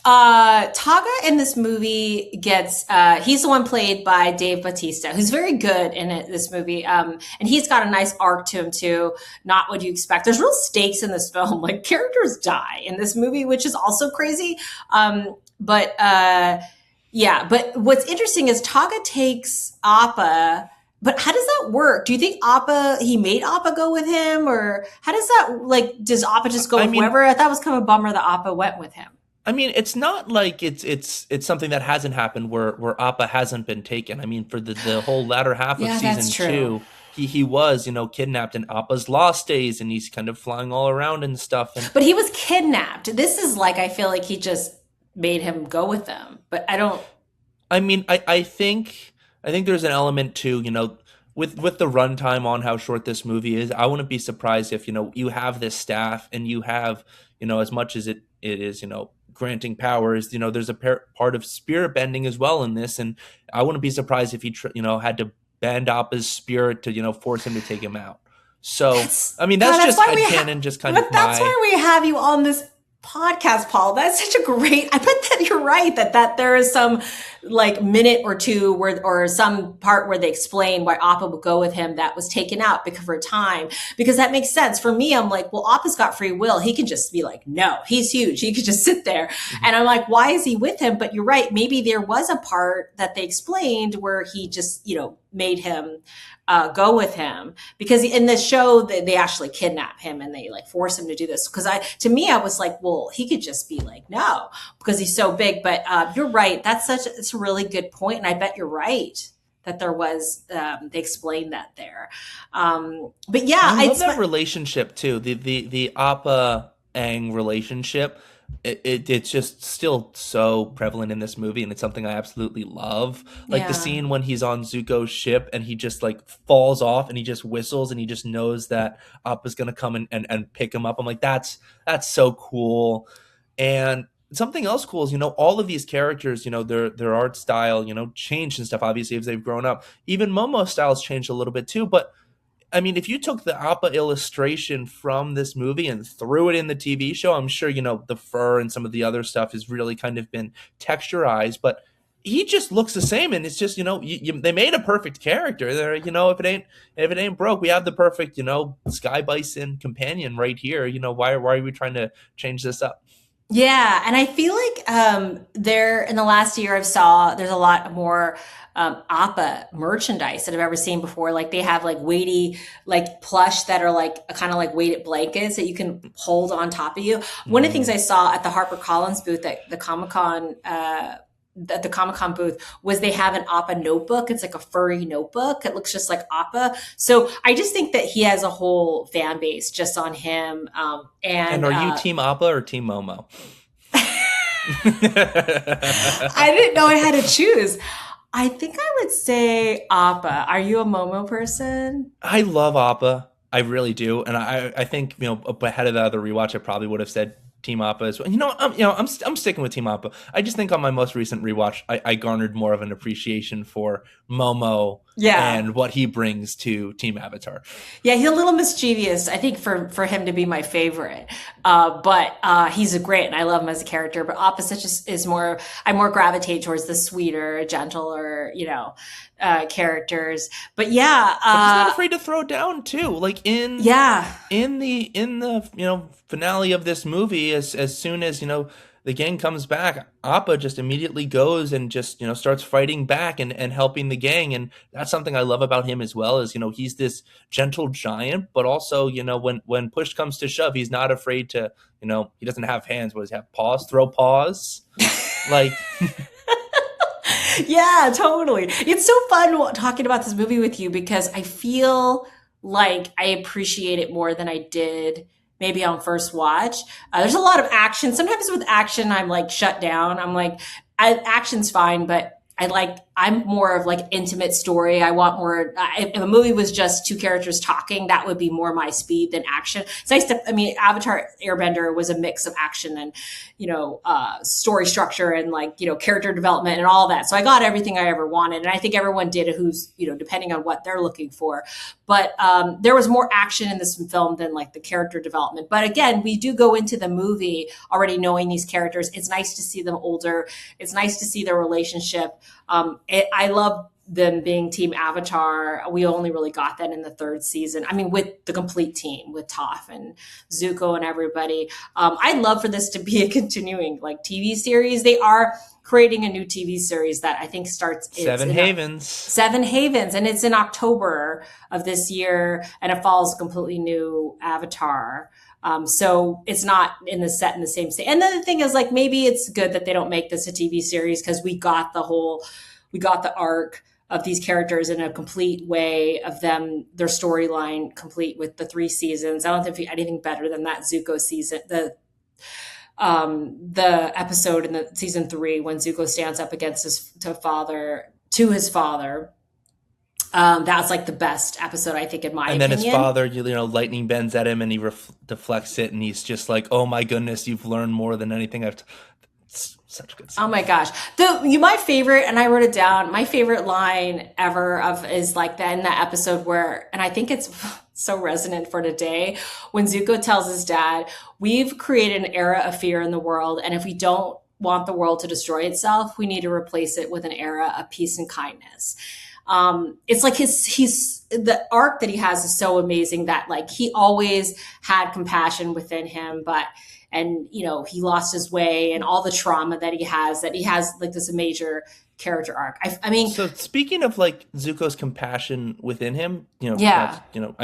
Taga in this movie gets he's the one played by Dave Bautista, who's very good in this movie, and he's got a nice arc to him too. Not what you expect. There's real stakes in this film. Like, characters die in this movie, which is also crazy. But what's interesting is Taga takes Appa, but how does that work? Do you think he made Appa go with him, or how does that, like, does Appa just go with whoever? I thought it was kind of a bummer that Appa went with him. I mean, it's not like it's something that hasn't happened where Appa hasn't been taken. I mean, for the whole latter half of season 2, he was, kidnapped in Appa's lost days, and he's kind of flying all around and stuff. But he was kidnapped. This is like, I feel like he just made him go with them, but I don't. I mean, I think there's an element too, with the runtime on how short this movie is. I wouldn't be surprised if you have this staff and you have as much as it is granting powers. There's a part of spirit bending as well in this, and I wouldn't be surprised if he had to bend Appa's spirit to force him to take him out. So that's just headcanon, just kind of. But that's why we have you on this podcast, Paul. That's such a great. I bet that you're right that there is some like minute or two or some part where they explain why Appa would go with him that was taken out because for a time, because that makes sense. For me, I'm like, well, Appa's got free will. He can just be like, no, he's huge. He could just sit there. Mm-hmm. And I'm like, why is he with him? But you're right. Maybe there was a part that they explained where he just, made him go with him, because in the show they actually kidnap him and they like force him to do this. Because to me, I was like, well, he could just be like, no, because he's so big. But you're right. It's a really good point. And I bet you're right that there was, they explained that there. But yeah, I love that relationship too. The Appa Aang relationship. it's just still so prevalent in this movie, and it's something I absolutely love. Like the scene when he's on Zuko's ship and he just like falls off and he just whistles and he just knows that Appa's gonna come and pick him up. I'm like, that's so cool. And something else cool is, all of these characters, their art style, changed and stuff, obviously, as they've grown up. Even Momo's style's changed a little bit too, but I mean, if you took the Appa illustration from this movie and threw it in the TV show, I'm sure, the fur and some of the other stuff has really kind of been texturized, but he just looks the same. And it's just, they made a perfect character there. If it ain't broke, we have the perfect, Sky Bison companion right here. Why are we trying to change this up? Yeah, and I feel like there in the last year there's a lot more Appa merchandise that I've ever seen before. Like they have like weighty like plush that are like kind of like weighted blankets that you can hold on top of you. One of the things I saw at the HarperCollins booth at the Comic-Con at the Comic-Con booth was they have an Appa notebook. It's like a furry notebook. It looks just like Appa. So I just think that he has a whole fan base just on him. And are you Team Appa or Team Momo? I didn't know I had to choose. I think I would say Appa. Are you a Momo person? I love Appa. I really do. And I think, ahead of the other rewatch, I probably would have said Team Appa as well. I'm sticking with Team Appa. I just think on my most recent rewatch, I garnered more of an appreciation for Momo and what he brings to Team Avatar. Yeah, he's a little mischievous, I think, for him to be my favorite. But he's a great, and I love him as a character. But opposite is more, I more gravitate towards the sweeter, gentler, characters. But but he's not afraid to throw down too. Like in the finale of this movie, as soon as the gang comes back, Appa just immediately goes and just starts fighting back and helping the gang. And that's something I love about him as well, is he's this gentle giant, but also when push comes to shove, he's not afraid to he doesn't have hands. What does he have? Paws? Throw paws? Like. Yeah, totally. It's so fun talking about this movie with you because I feel like I appreciate it more than I did maybe on first watch. There's a lot of action. Sometimes with action, I'm like shut down. I'm like, action's fine, but I'm more of like intimate story. I want more, if a movie was just two characters talking, that would be more my speed than action. It's nice Avatar Airbender was a mix of action and, story structure and character development and all that. So I got everything I ever wanted. And I think everyone did it who's, depending on what they're looking for. But there was more action in this film than like the character development. But again, we do go into the movie already knowing these characters. It's nice to see them older. It's nice to see their relationship. I love them being Team Avatar. We only really got that in the third season. I mean, with the complete team, with Toph and Zuko and everybody. I'd love for this to be a continuing TV series. They are creating a new TV series that I think starts Seven Havens. Seven Havens, and it's in October of this year, and it follows a completely new Avatar. So it's not in the same state. And then the thing is, maybe it's good that they don't make this a TV series because we got the arc of these characters in a complete way of them, their storyline complete with the 3 seasons. I don't think anything better than that Zuko season, the episode in the season 3 when Zuko stands up against his father. That's the best episode, I think, in my opinion. And then his father, lightning bends at him and he deflects it, and he's just like, "Oh my goodness, you've learned more than anything I've." It's such a good scene. Oh my gosh, my favorite, and I wrote it down. My favorite line ever is in that episode where, and I think it's so resonant for today, when Zuko tells his dad, "We've created an era of fear in the world, and if we don't want the world to destroy itself, we need to replace it with an era of peace and kindness." It's like the arc that he has is so amazing that he always had compassion within him, and he lost his way and all the trauma that he has this major character arc. I mean, so speaking of Zuko's compassion within him, I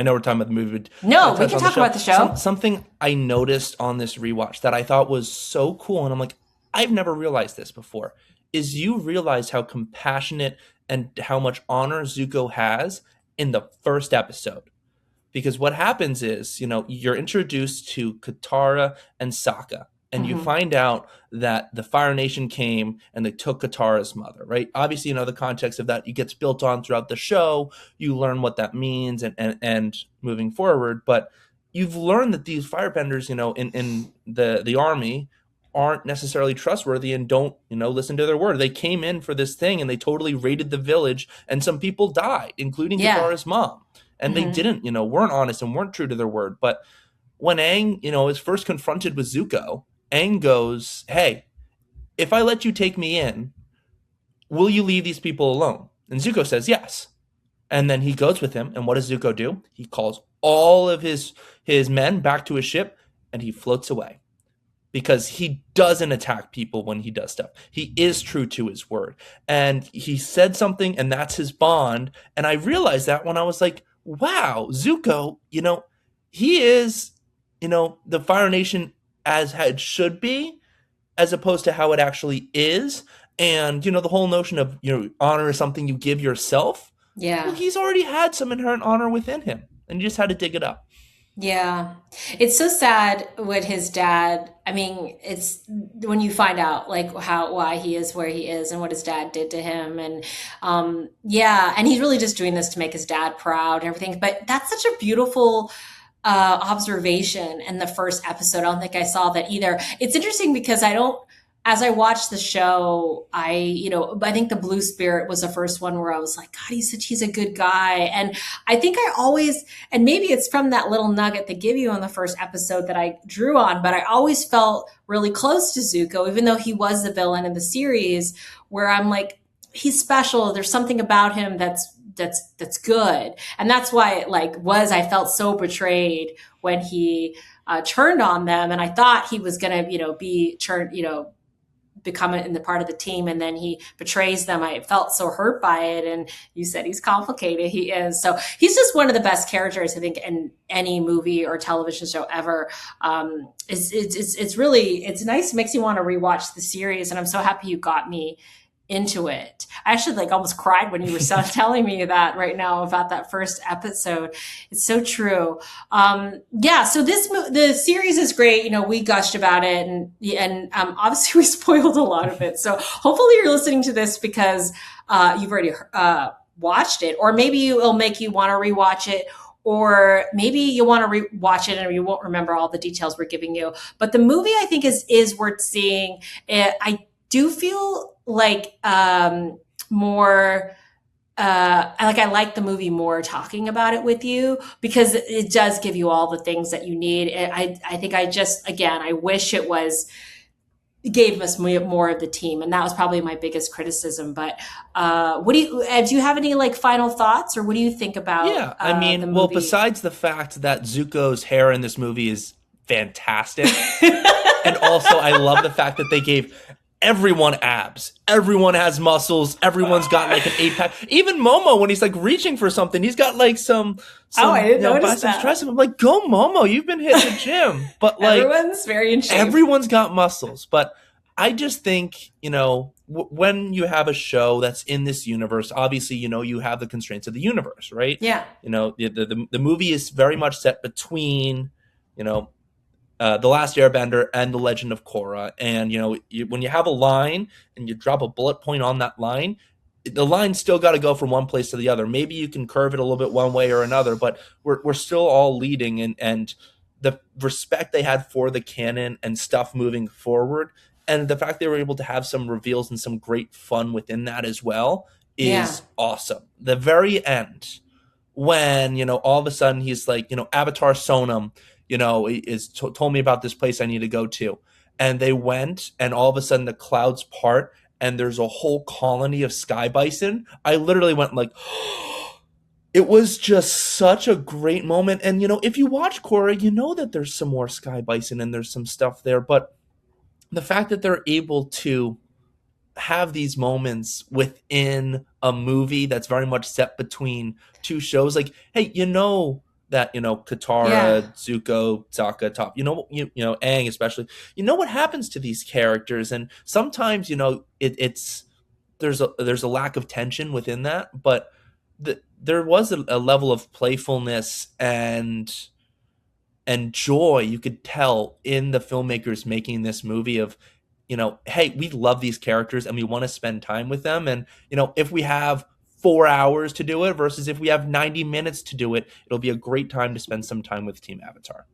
know we're talking about the movie, but no, we can talk about the show. Something I noticed on this rewatch that I thought was so cool, and I'm like, I've never realized this before, is you realize how compassionate and how much honor Zuko has in the first episode. Because what happens is, you're introduced to Katara and Sokka, and you find out that the Fire Nation came and they took Katara's mother, right? Obviously, the context of that, it gets built on throughout the show. You learn what that means and moving forward. But you've learned that these firebenders, in the army aren't necessarily trustworthy and don't, listen to their word. They came in for this thing and they totally raided the village, and some people died, including Katara's mom. And they didn't, weren't honest and weren't true to their word. But when Aang, is first confronted with Zuko, Aang goes, hey, if I let you take me in, will you leave these people alone? And Zuko says yes. And then he goes with him. And what does Zuko do? He calls all of his men back to his ship, and he floats away. Because he doesn't attack people when he does stuff. He is true to his word. And he said something, and that's his bond. And I realized that when I was like, wow, Zuko, he is, the Fire Nation as it should be, as opposed to how it actually is. And, the whole notion of, honor is something you give yourself. Yeah. Well, he's already had some inherent honor within him, and you just had to dig it up. Yeah. It's so sad with his dad. I mean, it's when you find out like why he is where he is and what his dad did to him. And and he's really just doing this to make his dad proud and everything. But that's such a beautiful observation in the first episode. I don't think I saw that either. It's interesting because as I watched the show, I think the Blue Spirit was the first one where I was like, God, he's a good guy. And I think I always, and maybe it's from that little nugget they give you on the first episode that I drew on, but I always felt really close to Zuko, even though he was the villain in the series, where I'm like, he's special. There's something about him that's good. And that's why I felt so betrayed when he turned on them. And I thought he was going to, be turned, become in the part of the team, and then he betrays them. I felt so hurt by it. And you said he's complicated. He is. So he's just one of the best characters, I think, in any movie or television show ever. It's nice. It makes you want to rewatch the series. And I'm so happy you got me into it. I actually almost cried when you were telling me that right now about that first episode. It's so true. So the series is great. We gushed about it, and obviously we spoiled a lot of it. So hopefully you're listening to this because you've already watched it, or maybe it'll make you want to rewatch it. Or maybe you want to rewatch it and you won't remember all the details we're giving you. But the movie, I think, is worth seeing. I do feel like more I like the movie more talking about it with you, because it does give you all the things that you need. I think I wish it gave us more of the team, and that was probably my biggest criticism. But do you have any final thoughts, or what do you think about the movie? Well, besides the fact that Zuko's hair in this movie is fantastic, and also I love the fact that they gave everyone abs. Everyone has muscles. Everyone's got an 8-pack. Even Momo, when he's reaching for something, he's got some I didn't notice that. Triceps. I'm like, go Momo, you've been hitting the gym. But everyone's very in shape. Everyone's got muscles. But I just think, when you have a show that's in this universe, obviously, you have the constraints of the universe, right? Yeah. The movie is very much set between, The Last Airbender and The Legend of Korra. And, when you have a line and you drop a bullet point on that line, the line's still got to go from one place to the other. Maybe you can curve it a little bit one way or another, but we're still all leading. And the respect they had for the canon and stuff moving forward, and the fact they were able to have some reveals and some great fun within that as well is awesome. The very end, when, all of a sudden he's like, Avatar Sonam, told me about this place I need to go to. And they went, and all of a sudden the clouds part, and there's a whole colony of sky bison. I literally went it was just such a great moment. And, if you watch Korra, that there's some more sky bison and there's some stuff there. But the fact that they're able to have these moments within a movie that's very much set between two shows, hey, that Katara, Zuko, Sokka, Toph, Aang especially, what happens to these characters, and sometimes there's a lack of tension within that, but there was a level of playfulness and and joy you could tell in the filmmakers making this movie of, hey, we love these characters and we want to spend time with them. And, if we have 4 hours to do it versus if we have 90 minutes to do it, it'll be a great time to spend some time with Team Avatar.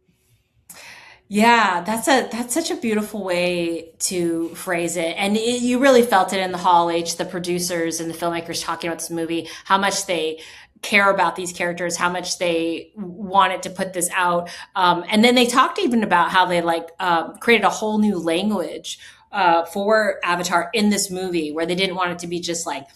Yeah, that's such a beautiful way to phrase it. And you really felt it in the Hall H, the producers and the filmmakers talking about this movie, how much they care about these characters, how much they wanted to put this out. And then they talked even about how they created a whole new language for Avatar in this movie, where they didn't want it to be just like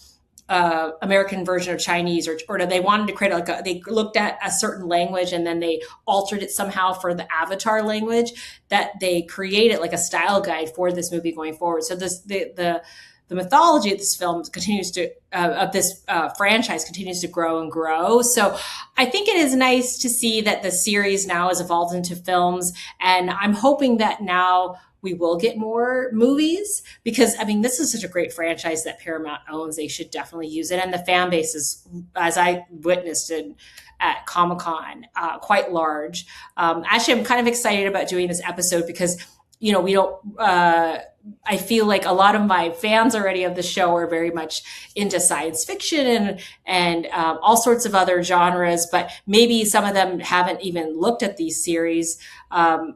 American version of Chinese, or they wanted to create they looked at a certain language and then they altered it somehow for the Avatar language, that they created like a style guide for this movie going forward. So the mythology of this film continues to of this franchise continues to grow and grow. So I think it is nice to see that the series now has evolved into films, and I'm hoping that now we will get more movies, because this is such a great franchise that Paramount owns. They should definitely use it. And the fan base is, as I witnessed at Comic-Con, quite large. Actually, I'm kind of excited about doing this episode because, we don't, I feel like a lot of my fans already of the show are very much into science fiction and all sorts of other genres, but maybe some of them haven't even looked at this series, or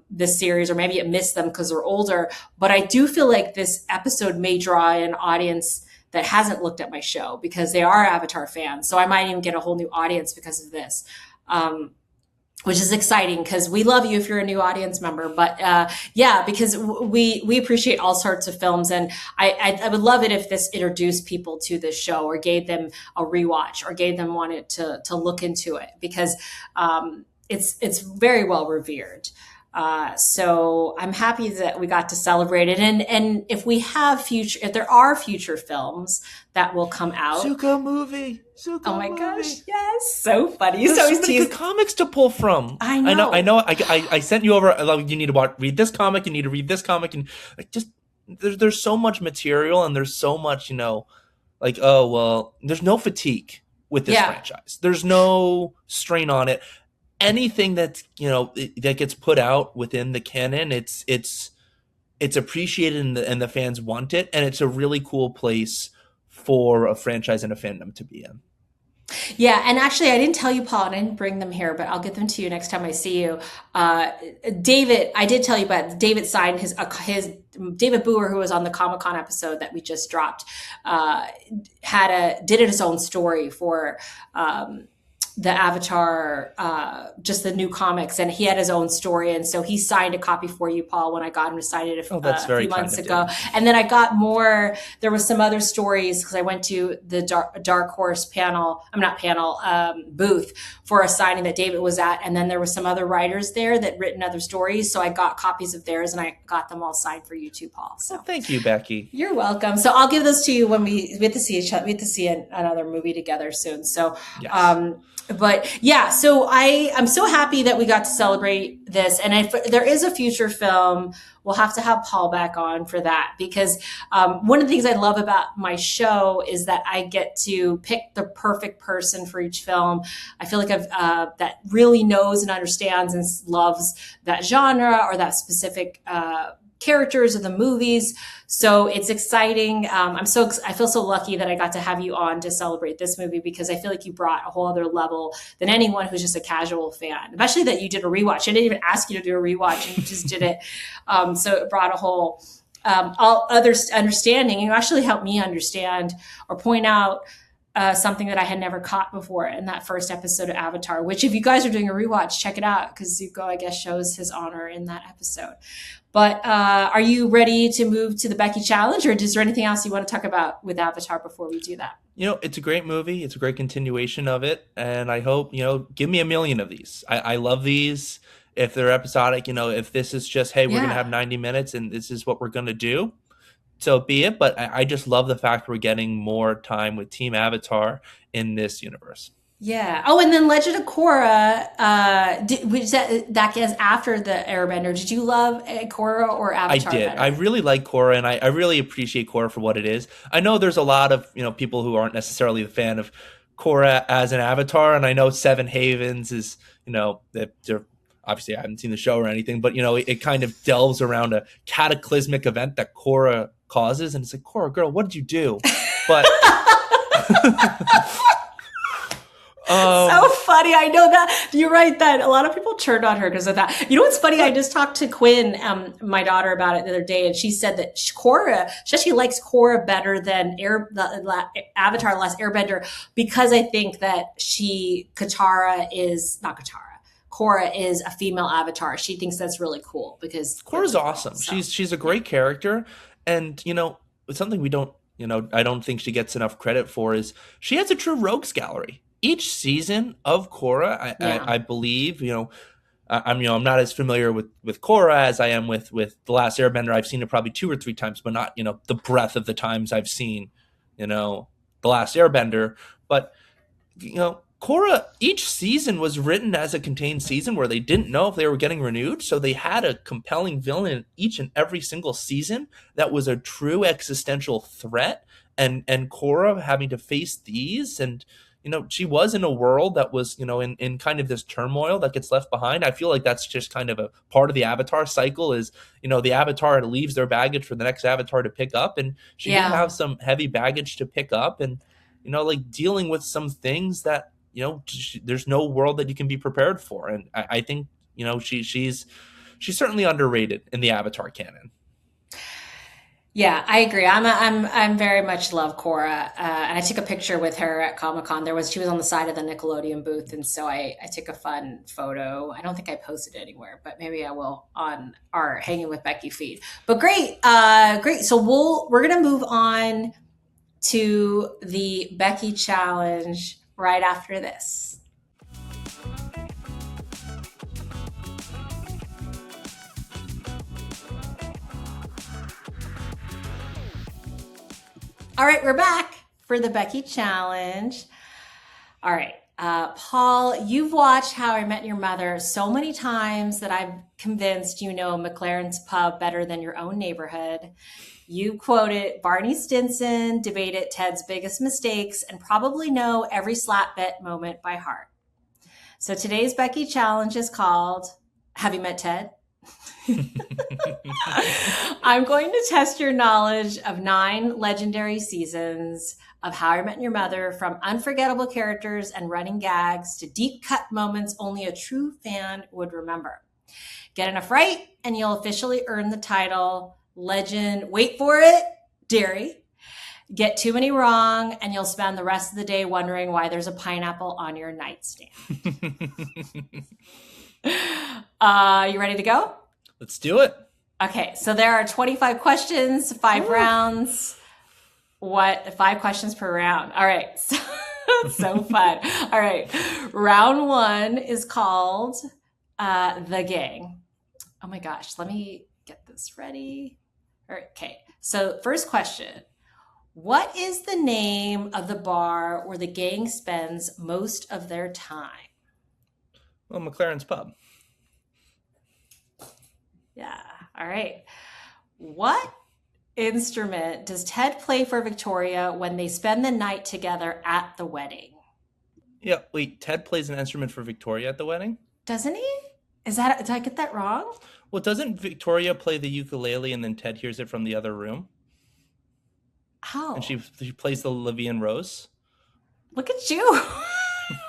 maybe it missed them because they're older. But I do feel like this episode may draw an audience that hasn't looked at my show because they are Avatar fans. So I might even get a whole new audience because of this. Which is exciting because we love you if you're a new audience member. But because we appreciate all sorts of films. And I would love it if this introduced people to this show or gave them a rewatch or gave them wanted to look into it, because it's very well revered. So I'm happy that we got to celebrate it. And if there are future films that will come out. Zuko movie. Oh my gosh. Yes. So funny. There's so many good comics to pull from. I know. I sent you over. You need to read this comic. You need to read this comic. And there's so much material, and there's so much, there's no fatigue with this franchise. There's no strain on it. Anything that that gets put out within the canon, it's appreciated and the fans want it, and it's a really cool place for a franchise and a fandom to be in. Yeah, and actually, I didn't tell you, Paul, and I didn't bring them here, but I'll get them to you next time I see you. David, I did tell you, but David signed his David Booher, who was on the Comic-Con episode that we just dropped, did his own story for the Avatar, just the new comics, and he had his own story, and so he signed a copy for you, Paul, when I got him to sign it a few months ago. And then I got more. There was some other stories because I went to the Dark Horse booth for a signing that David was at, and then there were some other writers there that written other stories, so I got copies of theirs, and I got them all signed for you too, Paul. So thank you, Becky. You're welcome. So I'll give those to you when we have to see each other. We have to see another movie together soon. So. Yes. But yeah, so I'm so happy that we got to celebrate this. And if there is a future film, we'll have to have Paul back on for that, because one of the things I love about my show is that I get to pick the perfect person for each film. I feel like that really knows and understands and loves that genre or that specific characters of the movies. So it's exciting. I feel so lucky that I got to have you on to celebrate this movie, because I feel like you brought a whole other level than anyone who's just a casual fan, especially that you did a rewatch. I didn't even ask you to do a rewatch and you just did it. So it brought a whole all other understanding. You actually helped me understand or point out something that I had never caught before in that first episode of Avatar, which if you guys are doing a rewatch, check it out, because Zuko, I guess, shows his honor in that episode. But are you ready to move to the Becky Challenge, or is there anything else you want to talk about with Avatar before we do that? It's a great movie. It's a great continuation of it. And I hope, give me a million of these. I love these. If they're episodic, if this is just, hey, we're going to have 90 minutes and this is what we're going to do, so be it. But I just love the fact we're getting more time with Team Avatar in this universe. Yeah. Oh, and then Legend of Korra, that is after the Airbender. Did you love Korra or Avatar? I did. Better? I really like Korra, and I really appreciate Korra for what it is. I know there's a lot of people who aren't necessarily a fan of Korra as an Avatar, and I know Seven Havens is they're obviously I haven't seen the show or anything, but it kind of delves around a cataclysmic event that Korra causes, and it's like, Korra, girl, what did you do? But so funny. I know that. You're right that a lot of people turned on her because of that. You know what's funny? I just talked to Quinn, my daughter, about it the other day, and she said that she actually likes Korra better than Avatar: Last Airbender, because I think that Korra is a female avatar. She thinks that's really cool because Korra's awesome. So. She's a great character, and something we don't, I don't think she gets enough credit for is she has a true rogues gallery. Each season of Korra, I believe, I'm not as familiar with Korra as I am with The Last Airbender. I've seen it probably 2 or 3 times, but not the breadth of the times I've seen The Last Airbender. But Korra, each season was written as a contained season where they didn't know if they were getting renewed, so they had a compelling villain in each and every single season that was a true existential threat, and Korra having to face these, and she was in a world that was, in kind of this turmoil that gets left behind. I feel like that's just kind of a part of the Avatar cycle is, the Avatar leaves their baggage for the next Avatar to pick up. And she did have some heavy baggage to pick up and, like dealing with some things that, there's no world that you can be prepared for. And I think, she's certainly underrated in the Avatar canon. Yeah, I agree. I'm very much love Korra, and I took a picture with her at Comic-Con. She was on the side of the Nickelodeon booth, and so I took a fun photo. I don't think I posted it anywhere, but maybe I will on our Hanging with Becky feed. But great. So we're gonna move on to the Becky challenge right after this. All right, we're back for the Becky challenge. All right, Paul, you've watched How I Met Your Mother so many times that I'm convinced you know McLaren's Pub better than your own neighborhood. You quoted Barney Stinson, debated Ted's biggest mistakes, and probably know every slap bet moment by heart. So today's Becky challenge is called Have You Met Ted? I'm going to test your knowledge of 9 legendary seasons of How I Met Your Mother, from unforgettable characters and running gags to deep cut moments only a true fan would remember. Get enough right, and you'll officially earn the title Legend, wait for it, Dairy. Get too many wrong, and you'll spend the rest of the day wondering why there's a pineapple on your nightstand. You ready to go? Let's do it. Okay, so there are 25 questions, 5 rounds. 5 questions per round. All right, so fun. All right, round 1 is called The Gang. Oh my gosh, let me get this ready. All right, okay, so first question. What is the name of the bar where the gang spends most of their time? Well, McLaren's Pub. Yeah. All right. What instrument does Ted play for Victoria when they spend the night together at the wedding? Yeah. Wait, Ted plays an instrument for Victoria at the wedding? Doesn't he? Did I get that wrong? Well, doesn't Victoria play the ukulele and then Ted hears it from the other room? How? And she plays the Levian Rose. Look at you.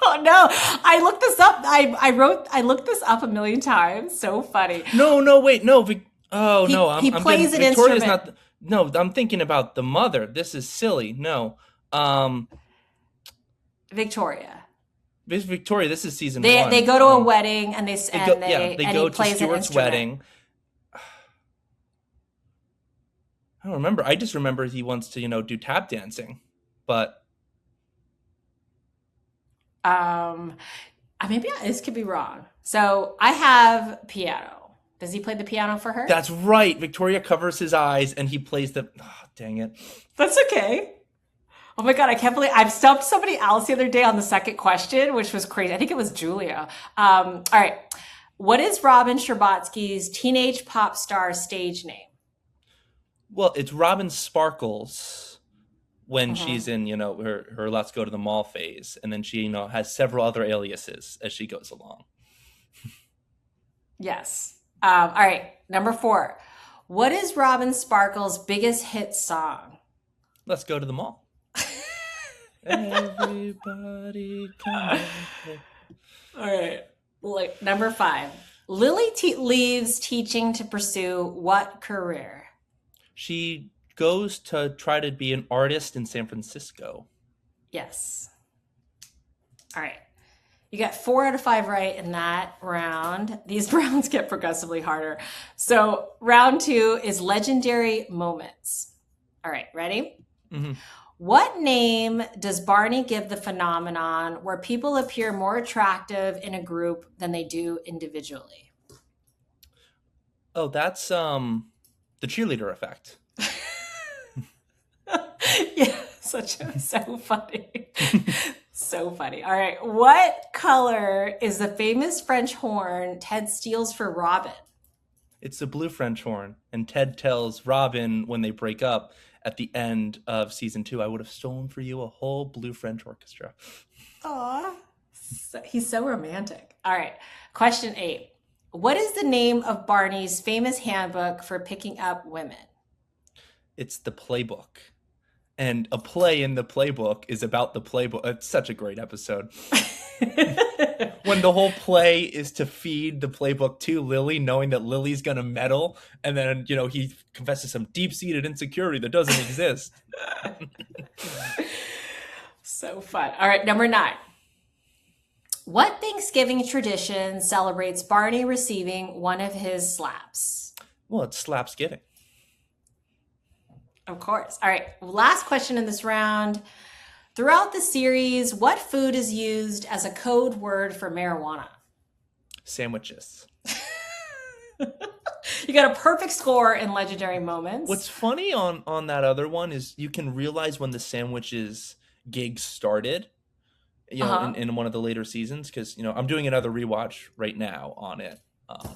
Oh no! I looked this up. I looked this up a million times. So funny. No, wait, no. He plays an instrument. I'm thinking about the mother. This is silly. No, Victoria. Victoria. This is season 1. They go to a wedding and they go to Stuart's wedding. I don't remember. I just remember he wants to do tap dancing, but. Maybe this could be wrong. So I have piano. Does he play the piano for her? That's right. Victoria covers his eyes and he plays the. Oh, dang it. That's okay. Oh my God, I can't believe I've stumped somebody else the other day on the second question, which was crazy. I think it was Julia. All right. What is Robin Scherbatsky's teenage pop star stage name? Well, it's Robin Sparkles. When she's in, her let's go to the mall phase. And then she, has several other aliases as she goes along. Yes. All right. Number 4. What is Robin Sparkle's biggest hit song? Let's go to the mall. Everybody come and play. All right. Number 5. Lily leaves teaching to pursue what career? She goes to try to be an artist in San Francisco. Yes. All right. You got 4 out of 5 right in that round. These rounds get progressively harder. So round 2 is legendary moments. All right, ready? Mm-hmm. What name does Barney give the phenomenon where people appear more attractive in a group than they do individually? Oh, that's the cheerleader effect. Yeah, so funny. So funny. All right. What color is the famous French horn Ted steals for Robin? It's the blue French horn. And Ted tells Robin when they break up at the end of season 2, I would have stolen for you a whole blue French orchestra. Aw. He's so romantic. All right. Question 8. What is the name of Barney's famous handbook for picking up women? It's the playbook. And a play in the playbook is about the playbook. It's such a great episode. When the whole play is to feed the playbook to Lily, knowing that Lily's going to meddle. And then, he confesses some deep-seated insecurity that doesn't exist. So fun. All right, number 9. What Thanksgiving tradition celebrates Barney receiving one of his slaps? Well, it's Slapsgiving. Of course. All right. Last question in this round. Throughout the series, what food is used as a code word for marijuana? Sandwiches. You got a perfect score in legendary moments. What's funny on that other one is you can realize when the sandwiches gig started, in one of the later seasons, because, I'm doing another rewatch right now on it.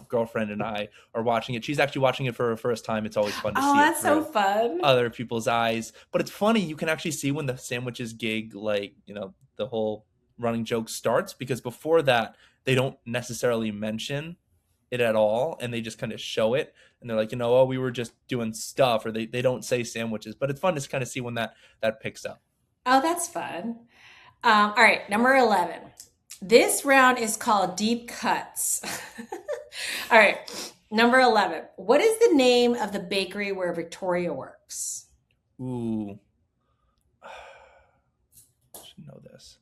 Girlfriend and I are watching it. She's actually watching it for her first time. It's always fun to see that's it so fun. Other people's eyes. But it's funny, you can actually see when the sandwiches gig, the whole running joke starts, because before that, they don't necessarily mention it at all, and they just kind of show it, and they're like, we were just doing stuff, or they don't say sandwiches. But it's fun to kind of see when that picks up. Oh, that's fun. All right, number 11. This round is called Deep Cuts. All right, number 11. What is the name of the bakery where Victoria works? Ooh. I should know this.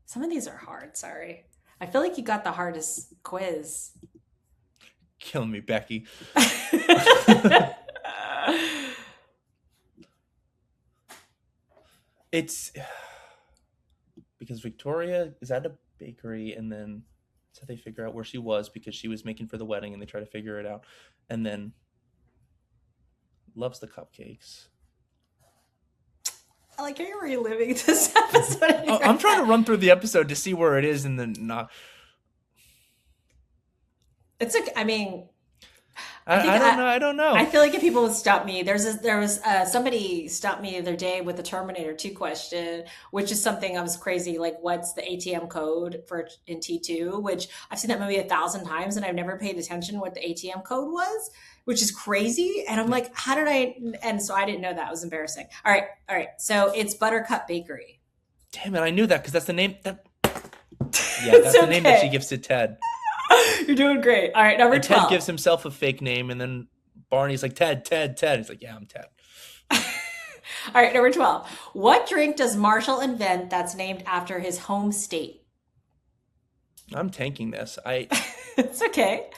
Some of these are hard, sorry. I feel like you got the hardest quiz. Killing me, Becky. It's because Victoria is at a bakery, and then so they figure out where she was because she was making for the wedding, and they try to figure it out, and then loves the cupcakes. I like how you're reliving this episode. I'm trying to run through the episode to see where it is, and then not. It's okay. I mean, I don't know. I feel like if people would stop me, there was somebody stopped me the other day with the Terminator 2 question, which is something I was crazy. Like, what's the ATM code in T2? Which I've seen that movie 1,000 times, and I've never paid attention what the ATM code was, which is crazy. And I'm like, how did I? And so I didn't know that. It was embarrassing. All right. So it's Buttercup Bakery. Damn it! I knew that because that's the name. That's the name that she gives to Ted. You're doing great. All right, number 12. Ted gives himself a fake name, and then Barney's like, Ted. He's like, yeah, I'm Ted. All right, number 12. What drink does Marshall invent that's named after his home state? I'm tanking this. It's okay.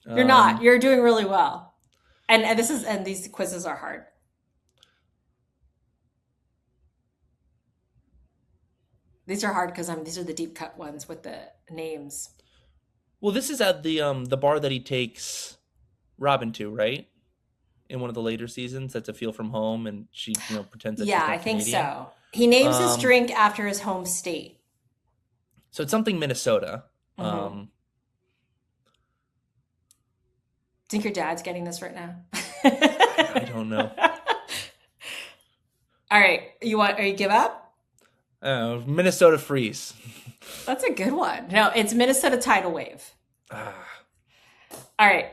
You're not. You're doing really well. And these quizzes are hard. These are hard because these are the deep cut ones with the names. Well, this is at the bar that he takes Robin to, right? In one of the later seasons, that's A Feel from Home, and she pretends that she's not I think Canadian. so. He names his drink after his home state. So it's something Minnesota. Mm-hmm. Think your dad's getting this right now? I don't know. All right, you give up? Minnesota Freeze. That's a good one. No, it's Minnesota Tidal Wave. All right,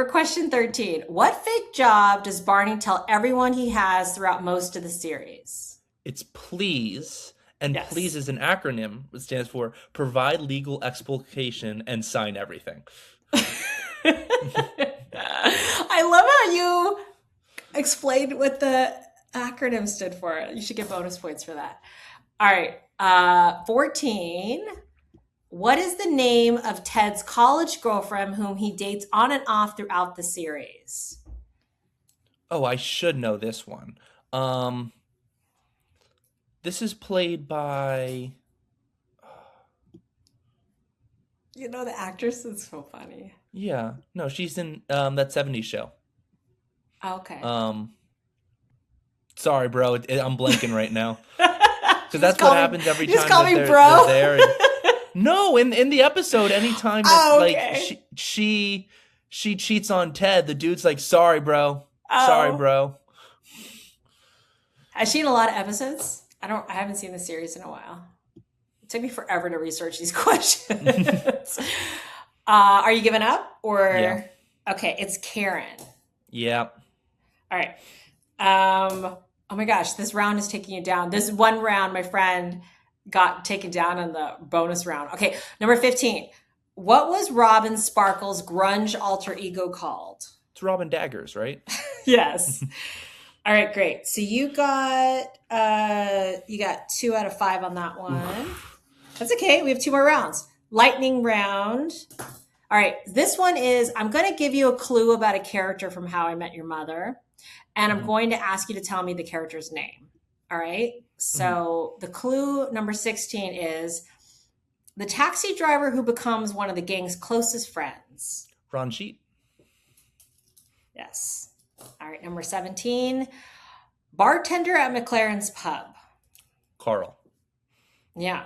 question 13. What fake job does Barney tell everyone he has throughout most of the series? It's please. And Yes. please is an acronym. It stands for provide legal explication and sign everything. I love how you explained what the acronym stood for. You should get bonus points for that. All right, 14. What is the name of Ted's college girlfriend whom he dates on and off throughout the series? Oh, I should know this one. This is played by... You know the actress is so funny. Yeah. No, she's in that 70s show. Okay. Sorry, bro. I'm blanking right now. Because that's what happens every time they're there. And... No, in the episode, anytime that, like she cheats on Ted, the dude's like, sorry, bro. Sorry, bro. Has she in a lot of episodes? I haven't seen the series in a while. It took me forever to research these questions. Are you giving up or? Yeah. Okay, it's Karen. Yeah. All right. Oh my gosh, this round is taking you down. This one round, my friend got taken down in the bonus round. Okay, number 15. What was Robin Sparkle's grunge alter ego called? It's Robin Daggers, right? Yes. All right, great. So you got 2 out of 5 on that one. That's okay. We have 2 more rounds. Lightning round. All right, this one is, I'm going to give you a clue about a character from How I Met Your Mother, and I'm going to ask you to tell me the character's name. All right? So the clue number 16 is the taxi driver who becomes one of the gang's closest friends. Ranjit. Yes. All right, number 17, bartender at McLaren's pub. Carl. Yeah.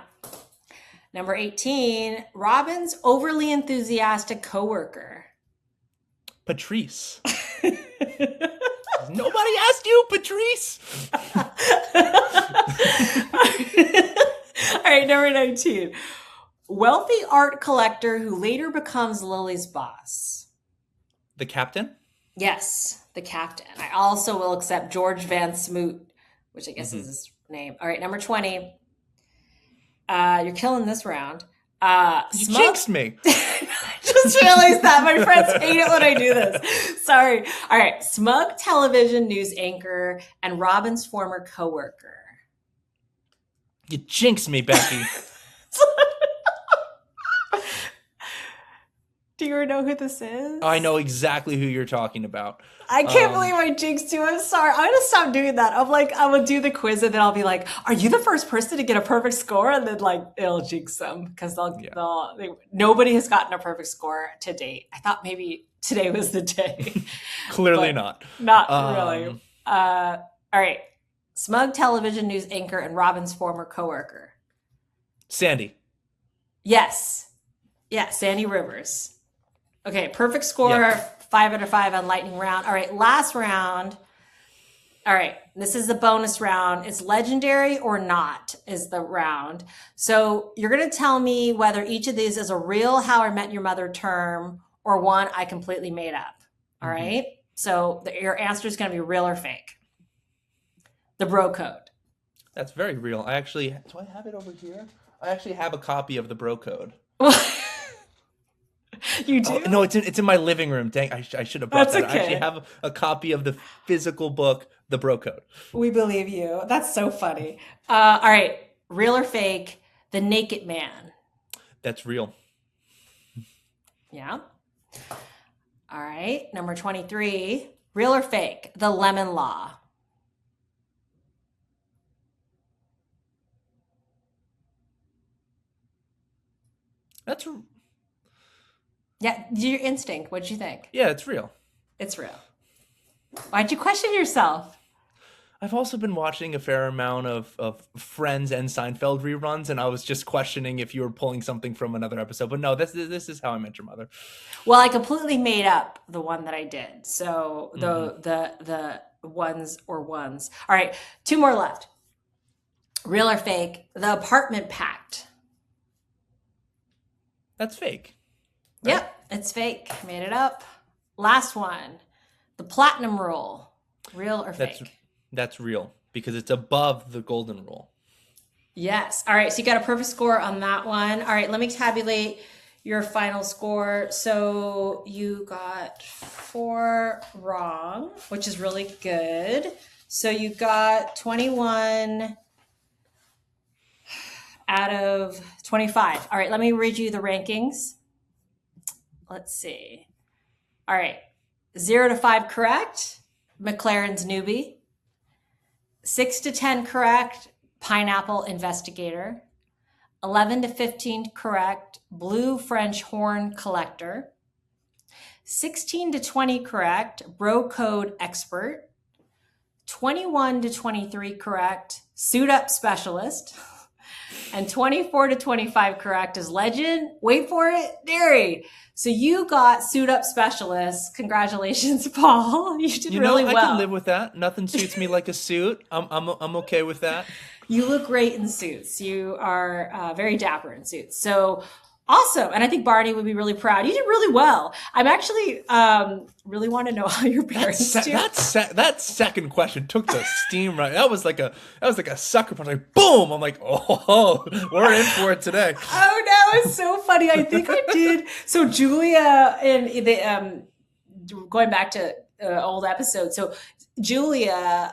Number 18, Robin's overly enthusiastic coworker. Patrice. Nobody asked you, Patrice. All right, number 19, wealthy art collector who later becomes Lily's boss. The captain? Yes, the captain. I also will accept George Van Smoot, which I guess is his name. All right, number 20. You're killing this round. You jinxed me. I just realized that. My friends hate it when I do this. Sorry. All right, smug television news anchor and Robin's former coworker. You jinxed me, Becky. Do you know who this is? I know exactly who you're talking about. I can't believe I jinxed you. I'm sorry. I'm going to stop doing that. I'm like, I will do the quiz and then I'll be like, are you the first person to get a perfect score? And then like, it'll jinx them because nobody has gotten a perfect score to date. I thought maybe today was the day. Clearly not. Not really. All right. Smug television news anchor and Robin's former coworker. Sandy. Yes. Yeah, Sandy Rivers. Okay, perfect score, Yep. 5 out of 5 on lightning round. All right, last round. All right, this is the bonus round. It's legendary or not is the round. So you're going to tell me whether each of these is a real How I Met Your Mother term or one I completely made up. All right? So your answer is going to be real or fake. The bro code. That's very real. Do I have it over here? I actually have a copy of the bro code. You do? Oh, no, it's in my living room. Dang, I should have brought that. Okay. I actually have a copy of the physical book, The Bro Code. We believe you. That's so funny. All right, real or fake, The Naked Man. That's real. Yeah. All right, number 23, real or fake, The Lemon Law. That's... Yeah, your instinct. What'd you think? Yeah, it's real. It's real. Why'd you question yourself? I've also been watching a fair amount of Friends and Seinfeld reruns, and I was just questioning if you were pulling something from another episode. But no, this is How I Met Your Mother. Well, I completely made up the one that I did. So the ones or ones. All right, 2 more left. Real or fake, The Apartment Pact. That's fake. Right? Yep. it's fake. Made it up. Last one. The platinum rule. Real or fake? That's real because it's above the golden rule. Yes. All right. So you got a perfect score on that one. All right. Let me tabulate your final score. So you got 4 wrong, which is really good. So you got 21 out of 25. All right. Let me read you the rankings. Let's see. All right. 0 to 5 correct. McLaren's newbie. 6 to 10 correct. Pineapple investigator. 11 to 15 correct. Blue French horn collector. 16 to 20 correct. Bro code expert. 21 to 23 correct. Suit up specialist. And 24 to 25 correct is legend. Wait for it, dairy. So you got suit up specialist. Congratulations, Paul. You did really well. I can live with that. Nothing suits me like a suit. I'm okay with that. You look great in suits. You are very dapper in suits. So awesome. And I think Barney would be really proud. You did really well. I'm actually really want to know how your parents do. That second question took the steam right. That was like a sucker punch. Like boom. I'm like, oh, we're in for it today. Oh no, it's so funny. I think I did. So Julia and the going back to old episodes. So Julia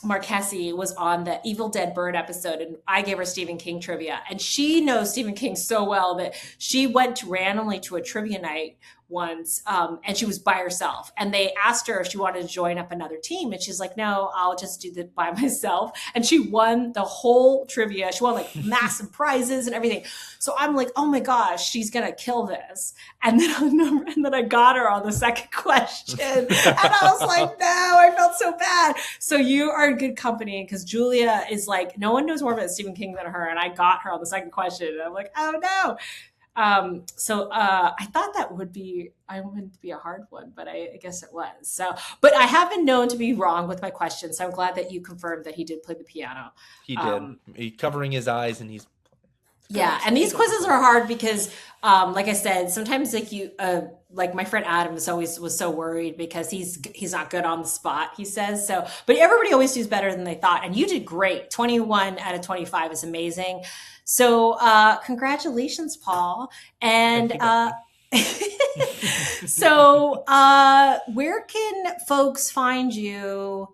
Marquesi was on the Evil Dead Bird episode, and I gave her Stephen King trivia, and she knows Stephen King so well that she went randomly to a trivia night once, and she was by herself, and they asked her if she wanted to join up another team, and she's like, no, I'll just do that by myself. And she won the whole trivia. She won like massive prizes and everything. So I'm like, oh my gosh, she's gonna kill this. And then I got her on the second question, and I was like, no, I felt so bad. So you are in good company, because Julia is like, no one knows more about Stephen King than her, and I got her on the second question, and I'm like, oh no. So I thought that wouldn't be a hard one, but I guess it was. So, but I have been known to be wrong with my questions. So I'm glad that you confirmed that he did play the piano. He did. He's covering his eyes, and he's. Yeah. And these quizzes are hard because, like I said, sometimes like my friend Adam was so worried because he's not good on the spot, he says. So, but everybody always does better than they thought. And you did great. 21 out of 25 is amazing. So, congratulations, Paul. And, so, where can folks find you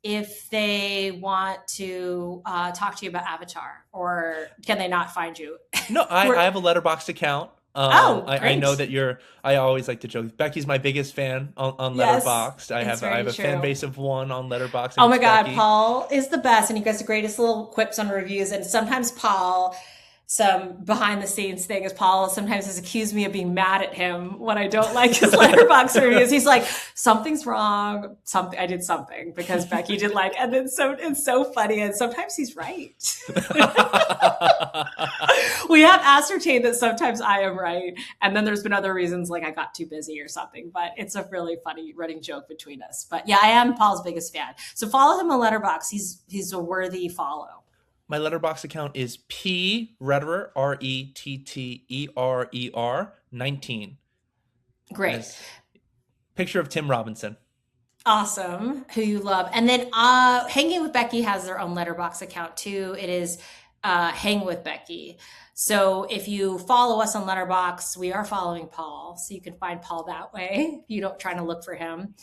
if they want to talk to you about Avatar, or can they not find you? No, I have a Letterboxd account. I know that I always like to joke. Becky's my biggest fan on Letterboxd. I have a fan base of 1 on Letterboxd. Oh my God, Becky. Paul is the best, and he gets the greatest little quips on reviews. And sometimes Paul, some behind the scenes thing is Paul sometimes has accused me of being mad at him when I don't like his Letterboxd reviews. He's like, something's wrong. I did something because Becky didn't like, and then it's so funny. And sometimes he's right. We have ascertained that sometimes I am right. And then there's been other reasons, like I got too busy or something, but it's a really funny running joke between us. But yeah, I am Paul's biggest fan. So follow him on Letterboxd. He's a worthy follow. My Letterboxd account is P Retterer, RETTERER 19. Great. Picture of Tim Robinson. Awesome. Who you love. And then Hanging with Becky has their own Letterboxd account too. It is Hang with Becky. So if you follow us on Letterboxd, we are following Paul. So you can find Paul that way. You don't try to look for him.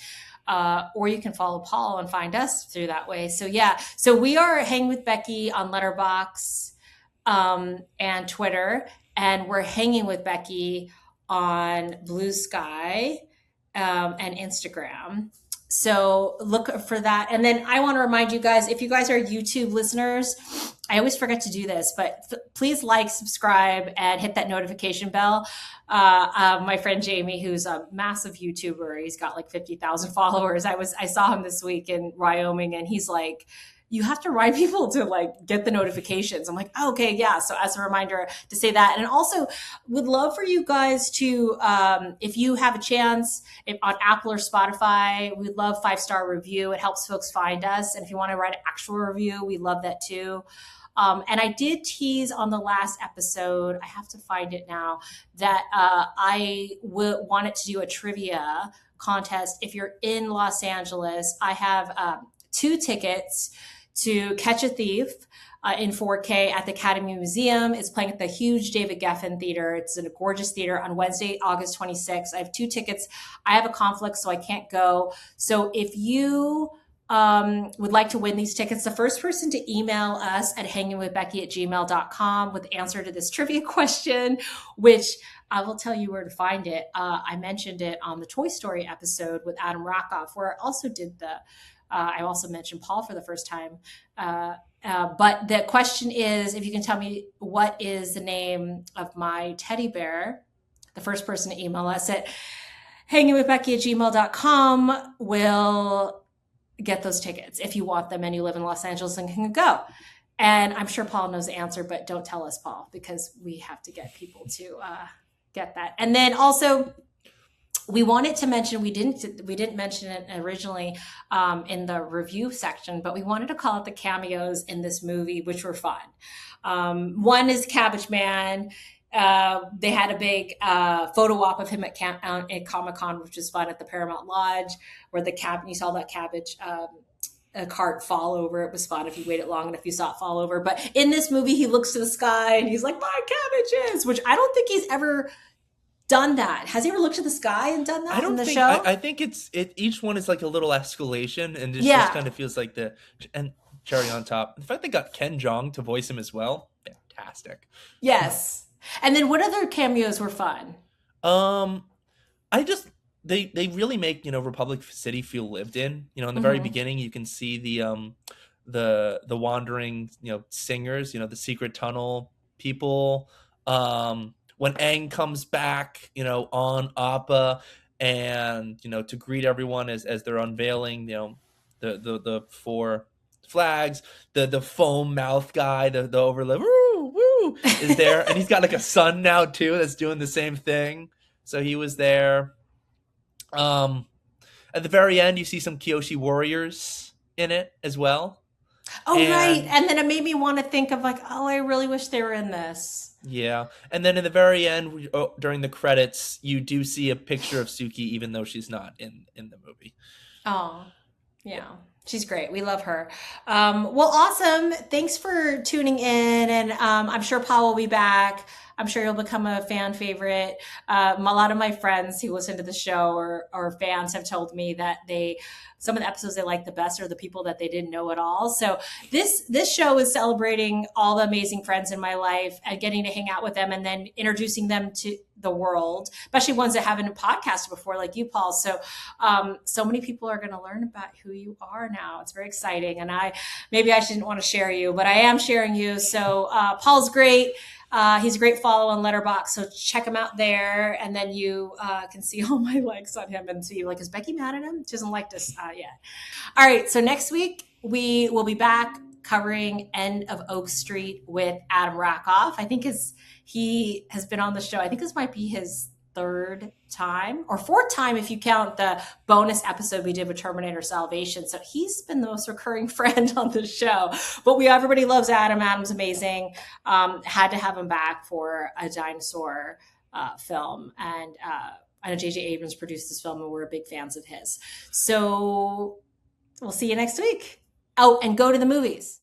Or you can follow Paul and find us through that way. So yeah, so we are Hang with Becky on Letterboxd and Twitter, and we're Hanging with Becky on Blue Sky and Instagram. So look for that. And then I want to remind you guys, if you guys are YouTube listeners, I always forget to do this, but please like, subscribe, and hit that notification bell. My friend Jamie, who's a massive YouTuber, he's got like 50,000 followers. I saw him this week in Wyoming, and he's like, you have to remind people to like get the notifications. I'm like, oh, okay, yeah. So as a reminder to say that. And also would love for you guys to, if you have a chance on Apple or Spotify, we'd love 5-star review. It helps folks find us. And if you want to write an actual review, we love that too. And I did tease on the last episode, I have to find it now, that I wanted to do a trivia contest. If you're in Los Angeles, I have 2 tickets to Catch a Thief in 4K at the Academy Museum. It's playing at the huge David Geffen Theater. It's in a gorgeous theater on Wednesday, August 26th. I have 2 tickets. I have a conflict, so I can't go. So if you would like to win these tickets, the first person to email us at hangingwithbecky@gmail.com with the answer to this trivia question, which I will tell you where to find it. I mentioned it on the Toy Story episode with Adam Rockoff, where I also did I also mentioned Paul for the first time. But the question is, if you can tell me what is the name of my teddy bear, the first person to email us at hangingwithbecky@gmail.com will get those tickets if you want them and you live in Los Angeles and can go. And I'm sure Paul knows the answer, but don't tell us, Paul, because we have to get people to get that. And then also, we wanted to mention, we didn't mention it originally in the review section, but we wanted to call out the cameos in this movie, which were fun. One is Cabbage Man. They had a big photo op of him at Comic-Con, which was fun, at the Paramount Lodge, where you saw that cabbage a cart fall over. It was fun if you waited long enough, you saw it fall over. But in this movie, he looks to the sky and he's like, "My cabbages," which I don't think he's ever done that. Has he ever looked at the sky and done that in the show? I think each one is like a little escalation, and it just kind of feels like and cherry on top. The fact they got Ken Jeong to voice him as well, fantastic. Yes. And then what other cameos were fun? They really make, Republic City feel lived in. In the very beginning, you can see the wandering, singers, the secret tunnel people. When Aang comes back, on Appa, and to greet everyone as they're unveiling, the 4 flags, the foam mouth guy, the overlay, woo woo, is there, and he's got like a son now too that's doing the same thing. So he was there. At the very end, you see some Kyoshi warriors in it as well. Oh, right. And then it made me want to think of like, oh, I really wish they were in this. Yeah. And then in the very end, during the credits, you do see a picture of Suki, even though she's not in the movie. Oh, yeah. She's great. We love her. Well, awesome. Thanks for tuning in. And I'm sure Paul will be back. I'm sure you'll become a fan favorite. A lot of my friends who listen to the show or fans have told me that some of the episodes they like the best are the people that they didn't know at all. So this show is celebrating all the amazing friends in my life and getting to hang out with them and then introducing them to the world, especially ones that haven't podcasted before, like you, Paul. So so many people are going to learn about who you are now. It's very exciting. And maybe I shouldn't want to share you, but I am sharing you. So Paul's great. He's a great follow on Letterboxd, so check him out there, and then you can see all my likes on him and see, like, is Becky mad at him? She doesn't like this yet. All right, so next week we will be back covering End of Oak Street with Adam Rockoff. I think he has been on the show. I think this might be his 3rd time or 4th time if you count the bonus episode we did with Terminator Salvation. So he's been the most recurring friend on the show. But everybody loves Adam. Adam's amazing. Had to have him back for a dinosaur film. And I know J.J. Abrams produced this film and we're big fans of his. So we'll see you next week. Oh, and go to the movies.